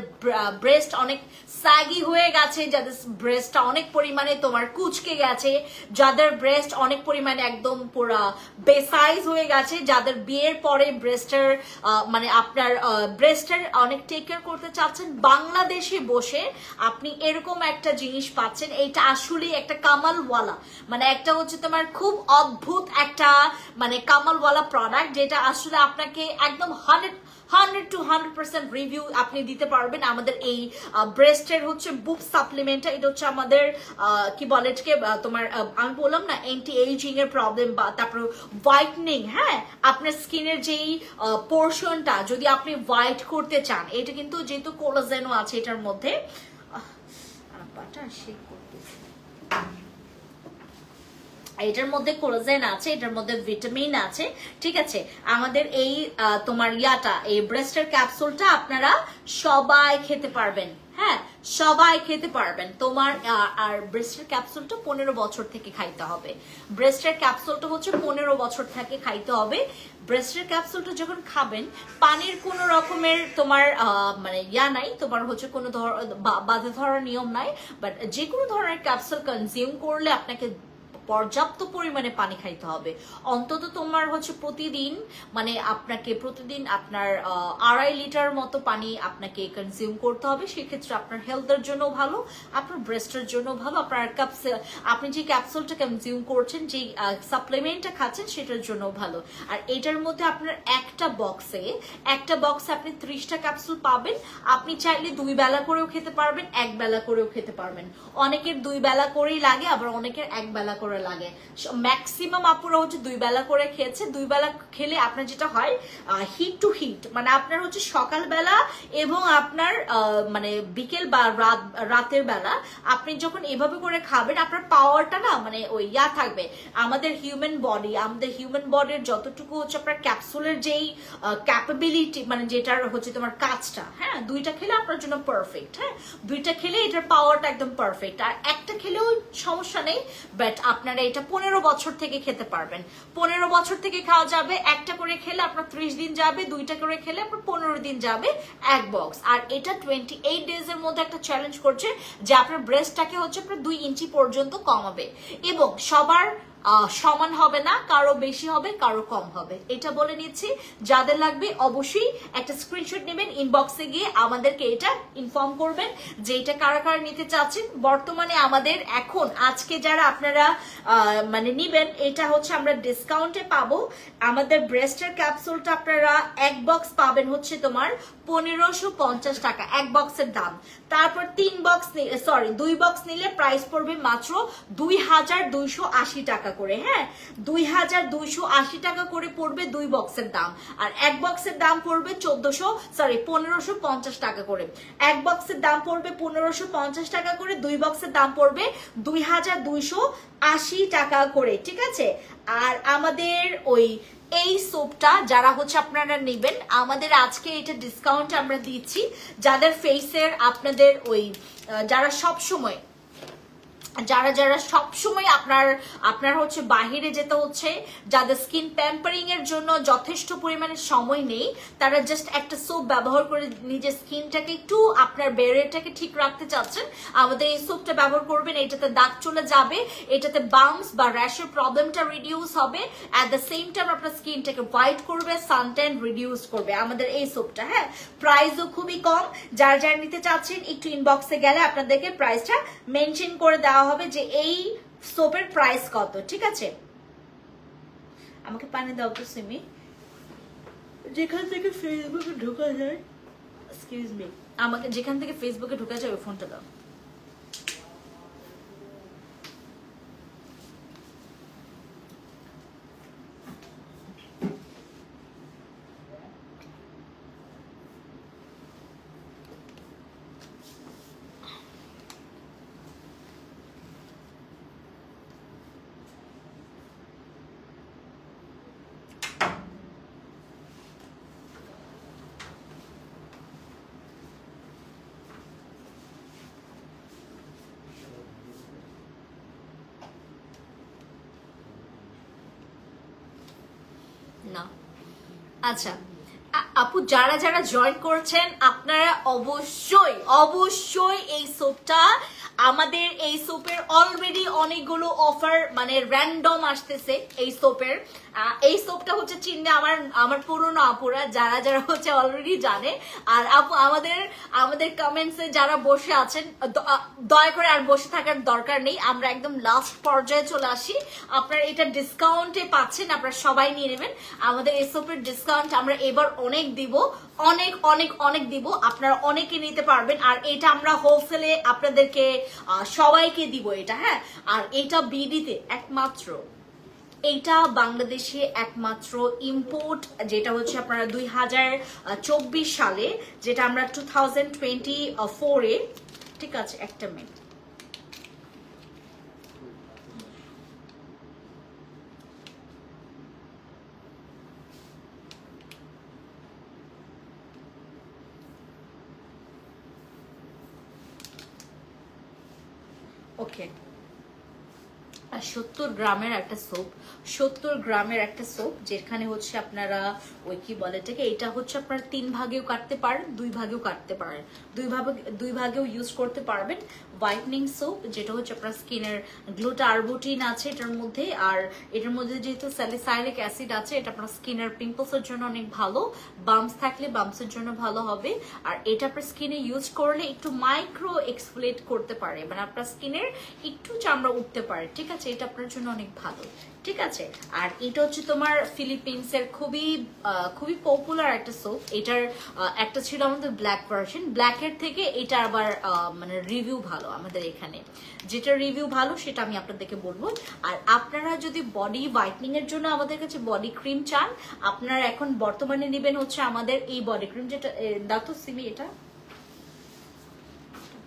ব্রেস্ট অনেক স্যাগি হয়ে গেছে, যাদের ব্রেস্টটা অনেক পরিমাণে তোমার কুচকে গেছে, যাদের ব্রেস্ট অনেক পরিমাণে একদম পুরো বেসাইজ হয়ে গেছে, যাদের বিয়ের পরে ব্রেস্টের মানে আপনার ব্রেস্টের অনেক টেক কেয়ার করতে চাচ্ছেন, বাংলাদেশে বসে আপনি এরকম একটা জিনিস পাচ্ছেন। এইটা আসলে একটা কামালওয়ালা, মানে একটা হচ্ছে তোমার খুব অদ্ভুত একটা মানে কামালওয়ালা প্রোডাক্ট, যেটা আসলে আপনাকে একদম 100 to 100% রিভিউ আপনি দিতে পারবেন। আমাদের এই ব্রেস্টের হচ্ছে বুপ সাপ্লিমেন্টটা, এটা হচ্ছে আমাদের কি বলে এটাকে তোমার আমি বললাম না অ্যান্টি এইজিং এর প্রবলেম বা তারপর হোয়াইটনিং, হ্যাঁ আপনার স্কিনের যেই পোর্শনটা যদি আপনি হোয়াইট করতে চান, এটা কিন্তু যেহেতু কোলাজেনও আছে এটার মধ্যে, এটার মধ্যে কোলাজেন আছে, এটার মধ্যে ভিটামিন আছে, ঠিক আছে। আমাদের এই তোমার ইয়াটা এই ব্রেস্টের ক্যাপসুলটা আপনারা সবাই খেতে পারবেন, হ্যাঁ সবাই খেতে পারবেন। তোমার আর ব্রেস্টের ক্যাপসুলটা 15 বছর থেকে খাইতে হবে। ব্রেস্টের ক্যাপসুলটা হচ্ছে 15 বছর থেকে খাইতে হবে। ব্রেস্টের ক্যাপসুলটা যখন খাবেন পানির কোনো রকমের তোমার মানে ইয়া নাই, তোমার হচ্ছে কোনো বাধা ধরার নিয়ম নাই, বাট যে কোনো ধরনের ক্যাপসুল কনজিউম করলে আপনাকে পর্যাপ্ত পরিমাণে পানি খাইতে হবে। অন্তত তোমার হচ্ছে প্রতিদিন মানে আপনাকে প্রতিদিন আপনার 2.5 লিটার মতো পানি আপনাকে কনজিউম করতে হবে। সেক্ষেত্রে আপনার হেলথের জন্য ভালো, আপনার ব্রেস্টের জন্য ভালো, আপনার আপনি যে ক্যাপসুলটা কনজিউম করছেন, যে সাপ্লিমেন্টটা খাচ্ছেন সেটার জন্য ভালো। আর এটার মধ্যে আপনার একটা বক্সে আপনি 30টা ক্যাপসুল পাবেন। আপনি চাইলে 2 বেলা করেও খেতে পারবেন, 1 বেলা করেও খেতে পারবেন। অনেকের 2 বেলা করেই লাগে, আবার অনেকের 1 বেলা করে লাগে। ম্যাক্সিমাম আপুরা হচ্ছে 2 বেলা করে খেয়েছে। 2 বেলা খেলে আপনার যেটা হয় হিট টু হিট, মানে আপনার হচ্ছে সকালবেলা এবং আপনার মানে বিকেল বা রাতের বেলা আপনি যখন এভাবে করে খাবেন আপনার পাওয়ারটা না মানে ওই ইয়া থাকবে। আমাদের হিউম্যান বডির যতটুকু হচ্ছে আপনার ক্যাপসুলের যেই ক্যাপাবিলিটি মানে যেটার হচ্ছে তোমার কাজটা, হ্যাঁ 2টা খেলে আপনার জন্য পারফেক্ট, হ্যাঁ 2টা খেলে এটার পাওয়ারটা একদম পারফেক্ট। আর একটা খেলেও সমস্যা নেই, বাট আপনারা এটা 15 বছর থেকে খেতে পারবেন। 15 বছর থেকে খাওয়া যাবে। একটা করে খেলে আপনার 30 দিন যাবে, 2টা করে খেলে আপনার 15 দিন যাবে 1 বক্স। আর এটা 28 ডেজ এর মধ্যে একটা চ্যালেঞ্জ করছে যে আপনার ব্রেস্টটাকে হচ্ছে আপনার 2 ইঞ্চি পর্যন্ত কমাবে, এবং সবার সমান হবে না, কারো বেশি হবে কারো কম হবে। এটা বলে নিচ্ছি, যাদের লাগবে অবশ্যই একটা স্ক্রিনশট নেবেন, ইনবক্সে গিয়ে আমাদেরকে এটা ইনফর্ম করবেন যে এটা কারা কারা নিতে চাচ্ছেন। বর্তমানে আমাদের এখন আজকে যারা আপনারা মানে নিবেন এটা হচ্ছে আমরা ডিসকাউন্টে পাবো। আমাদের ব্রেস্টের ক্যাপসুলটা আপনারা 1 বক্স পাবেন হচ্ছে তোমার 1550 টাকা 1 বক্সের দাম। তারপর 2 বক্স নিলে প্রাইস পড়বে মাত্র 2280 টাকা করে, হ্যাঁ 2280 টাকা করে পড়বে 2 বক্সের দাম। আর 1 বক্সের দাম পড়বে 1550 টাকা করে। 1 বক্সের দাম পড়বে 1550 টাকা করে, 2 বক্সের দাম পড়বে 2280 টাকা করে, ঠিক আছে। আর আমাদের ওই এই সোপটা যারা হচ্ছে আপনারা নেবেন, আমাদের আজকে এটা ডিসকাউন্ট আমরা দিচ্ছি। যাদের ফেসের আপনাদের ওই যারা সব সময় যারা যারা সবসময় আপনার হচ্ছে বাহিরে যেতে হচ্ছে, যাদের স্কিন প্যাম্পারিং এর জন্য যথেষ্ট পরিমাণে সময় নেই, তারা জাস্ট একটা সোপ ব্যবহার করে নিজের স্কিনটাকে একটু আপনার ব্যারিয়ারটাকে ঠিক রাখতে চাচ্ছেন, আমাদের এই সোপটা ব্যবহার করবেন। এটাতে দাগ চলে যাবে, এটাতে বাম্পস বা র্যাশের প্রবলেমটা রিডিউস হবে, অ্যাট দ্য সেম টাইম আপনার স্কিনটাকে হোয়াইট করবে, সানট্যান রিডিউস করবে আমাদের এই সোপটা। হ্যাঁ, প্রাইসও খুবই কম। যারা যারা নিতে চাচ্ছেন একটু ইনবক্সে গেলে আপনাদেরকে প্রাইসটা মেনশন করে দেওয়া হবে যে এই সোপের প্রাইস কত। ঠিক আছে, আমাকে পানি দাও তো সিমি। যেখান থেকে ফেসবুকে ঢোকা যায়, এক্সকিউজ মি, আমাকে যেখান থেকে ফেসবুকে ঢোকা যায় ওই ফোনটা দাও। না, আচ্ছা আপু, যারা যারা জয়েন করছেন আপনারা অবশ্যই অবশ্যই এই সোপটা, আমাদের এই সোপের অলরেডি অনেকগুলো অফার মানে র্যান্ডম আসতেছে এই সোপের। এই সোপটা হচ্ছে চিনতে আমার পুরনো আপুরা যারা যারা হচ্ছে অলরেডি জানে। আর আপু আমাদের কমেন্টসে যারা বসে আছেন, দয়া করে আর বসে থাকার দরকার নেই, আমরা একদম লাস্ট পর্যায়ে চলে আসি। আপনারা এটা ডিসকাউন্টে পাচ্ছেন, আপনারা সবাই নিয়ে নেবেন। আমাদের এই সোপের ডিসকাউন্ট আমরা এবার অনেক দিব, অনেক অনেক অনেক দিব, আপনারা অনেকে নিতে পারবেন। আর এটা আমরা হোলসেলে আপনাদেরকে সবাইকে দিব এটা। হ্যাঁ, আর এটা বিডিতে একমাত্র, এইটা বাংলাদেশে একমাত্র ইম্পোর্ট, যেটা হচ্ছে আপনারা 2024 সালে, যেটা আমরা 2024-এ, ঠিক আছে একটা মিনিট, ওকে, 70 গ্রামের একটা সোপ, 70 গ্রামের একটা সোপ, যেখানে হচ্ছে আপনারা ওই কি বলে এটাকে, এটা হচ্ছে আপনারা 3 ভাগেও কাটতে পারেন, 2 ভাগেও কাটতে পারেন, 2 ভাগেও ইউজ করতে পারবেন। হোয়াইটনিং সোপ, যেটা হচ্ছে আপনার স্কিনের গ্লুটারবুটিন আছে এটার মধ্যে, আর এটার মধ্যে যেহেতু স্যালিসাইলিক অ্যাসিড আছে, এটা আপনার স্কিনের পিম্পলসের জন্য অনেক ভালো, বাম্পস থাকলে বাম্পসের জন্য ভালো হবে। আর এটা আপনার স্কিনে ইউজ করলে একটু মাইক্রো এক্সফোলিয়েট করতে পারে, মানে আপনার স্কিনের একটু চামড়া উঠতে পারে। ঠিক আছে, এটা আপনার জন্য অনেক ভালো। ঠিক আছে, আর এটা হচ্ছে তোমার ফিলিপিন্সের খুবই খুবই পপুলার একটা সোপ। এটার একটা ছিল আমাদের ব্ল্যাক ভার্সন, ব্ল্যাকের থেকে এটা আবার মানে রিভিউ ভালো আমাদের এখানে, যেটা রিভিউ ভালো সেটা আমি আপনাদেরকে বলবো। আর আপনারা যদি বডি হোয়াইটনিং এর জন্য আমাদের কাছে বডি ক্রিম চান, আপনারা এখন বর্তমানে নেবেন হচ্ছে আমাদের এই বডি ক্রিম, যেটা দাও তো সিমি, এটা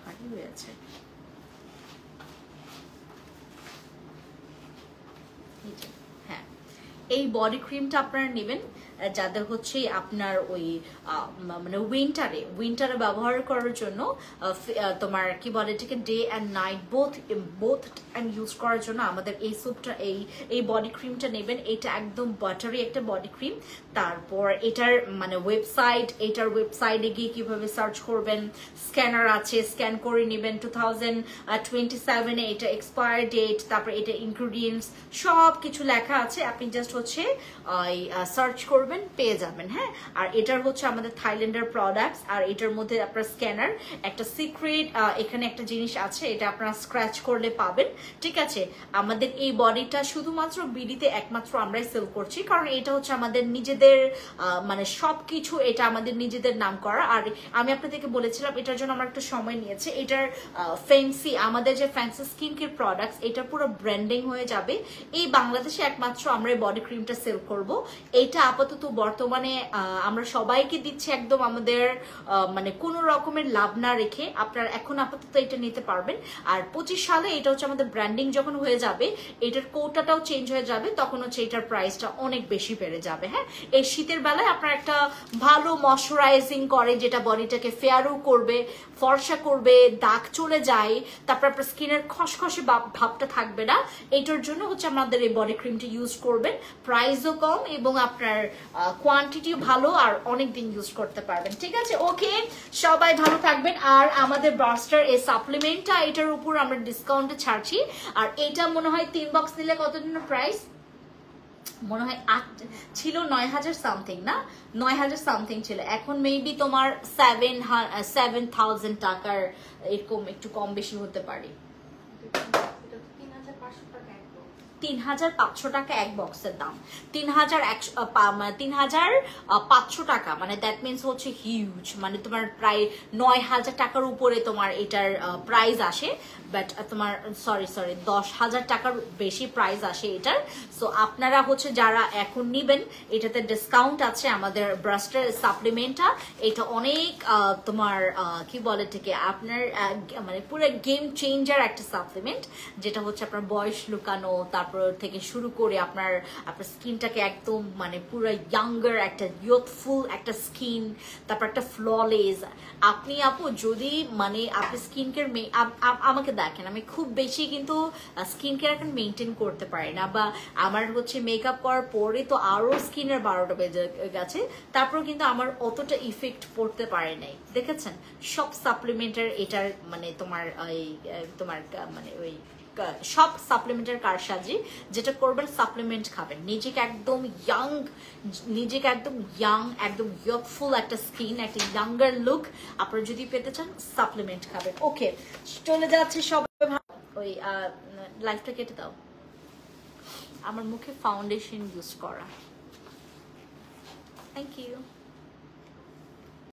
ভারী হয়ে আছে, হ্যাঁ, এই বডি ক্রিমটা আপনারা নেবেন যাদের হচ্ছে আপনার ওই মানে উইন্টারে ব্যবহার করার জন্য, তোমার কি বলে এটাকে day and night both time use করার জন্য আমাদের এই সোপটা, এই বডি ক্রিমটা নেবেন। এটা একদম বাটারি একটা বডি ক্রিম। তারপর এটার মানে এটার ওয়েবসাইটে গিয়ে কিভাবে সার্চ করবেন, স্ক্যানার আছে, স্ক্যান করে নেবেন। 2027-এ এটা এক্সপায়ার ডেট, তারপর এটা ইনগ্রিডিয়েন্টস সব কিছু লেখা আছে, আপনি জাস্ট হচ্ছে সার্চ করবেন, পেয়ে যাবেন। হ্যাঁ, আর এটার হচ্ছে আমাদের থাইল্যান্ডের প্রোডাক্টস। আর এটার মধ্যে আপনার স্ক্যানার, একটা সিক্রেট এখানে একটা জিনিস আছে, এটা আপনারা স্ক্র্যাচ করলে পাবেন। ঠিক আছে, আমাদের এই বডিটা শুধুমাত্র বিডিতে একমাত্র আমরাই সেল করছি, কারণ এটা হচ্ছে আমাদের নিজেদের মানে সবকিছু এটা আমাদের নিজেদের নাম করা। আর আমি আপনাদেরকে বলেছিলাম এটার জন্য আমার একটু সময় নিয়েছে। এটার ফ্যান্সি, আমাদের যে ফ্যান্সি স্কিন কেয়ার প্রোডাক্টস, এটা পুরো ব্র্যান্ডিং হয়ে যাবে। এই বাংলাদেশে একমাত্র আমরা এই বডি ক্রিমটা সেল করব। এটা আপাতত আপাতত বর্তমানে আমরা সবাইকে দিচ্ছি একদম আমাদের মানে কোনো রকমের লাভ না রেখে। আপনারা এখন আপাতত এটা নিতে পারবেন। আর 25 সালে এটা হচ্ছে আমাদের ব্র্যান্ডিং যখন হয়ে যাবে, এটার কোটাটাও চেঞ্জ হয়ে যাবে, তখন হচ্ছে এটার প্রাইসটা অনেক বেশি বেড়ে যাবে। হ্যাঁ, এই শীতের বেলায় আপনার একটা ভালো ময়শ্চারাইজিং করে, যেটা বডিটাকে ফেয়ারও করবে, ফর্সা করবে, দাগ চলে যায়, তারপর আপনার স্কিনের খসখসে ভাবটা থাকবে না। এটার জন্য হচ্ছে আমাদের এই বডি ক্রিমটা ইউজ করবেন। প্রাইসও কম এবং আপনার কোয়ান্টিটিও ভালো, আর অনেক দিন ইউজ করতে পারবেন। ঠিক আছে, ওকে, সবাই ভালো থাকবেন। আর আমাদের ব্রাস্টার এই সাপ্লিমেন্টটা, এটার উপর আমরা ডিসকাউন্টে ছাড়ছি। আর এটা মনে হয় 3 বক্স নিলে কত দিনের প্রাইস মনে হয় 8 ছিল, 9000 সামথিং, না 9000 সামথিং ছিল। এখন মেবি তোমার 7000 টাকার এরকম একটু কম বেশি হতে পারে। 3500 টাকা এক বক্সের দাম, 3500 টাকা, মানে দ্যাট মিনস হচ্ছে হিউজ, মানে তোমার প্রায় 9000 টাকার উপরে তোমার এটার প্রাইস আসে। বাট তোমার সরি 10,000 টাকার বেশি প্রাইস আসে এটার। সো আপনারা হচ্ছে যারা এখন নিবেন, এটাতে ডিসকাউন্ট আছে। আমাদের ব্রাস্টার সাপ্লিমেন্টটা এটা অনেক তোমার কি বলে থেকে আপনার মানে পুরো গেম চেঞ্জার একটা সাপ্লিমেন্ট, যেটা হচ্ছে আপনার বয়স লুকানো, তারপর থেকে শুরু করে আপনার স্কিনটাকে একদম মানে পুরো ইয়াঙ্গার একটা ইয়ুথফুল একটা স্কিন, তারপর একটা ফ্ললেস। আপনি আপু যদি মানে আপনি স্কিন কেয়ার আমাকে দেখেন, আমি খুব বেশি কিন্তু স্কিন কেয়ার এখন মেনটেন করতে পারি না, বা আমার হচ্ছে মেকআপ করার পরে তো আরো স্কিনের 12টা বেজে গেছে, তারপর কিন্তু আমার অতটা ইফেক্ট পড়তে পারে নাই। দেখেছেন সব সাপ্লিমেন্টের এটার মানে তোমার তোমার মানে ওই সব সাপ্লিমেন্টের কারসাজি, যেটা করবেন সাপ্লিমেন্ট খাবেন, নিজেকে একদম ইয়াং একদম ইয়ুথফুল একটা স্কিন, একটা ইয়াঙ্গার লুক আপনারা যদি পেতে চান, সাপ্লিমেন্ট খাবেন। ওকে, চলে যাচ্ছে সবাই। ওই লাইফটা কেটে দাও, আমার মুখে ফাউন্ডেশন ইউজ করা। Thank you.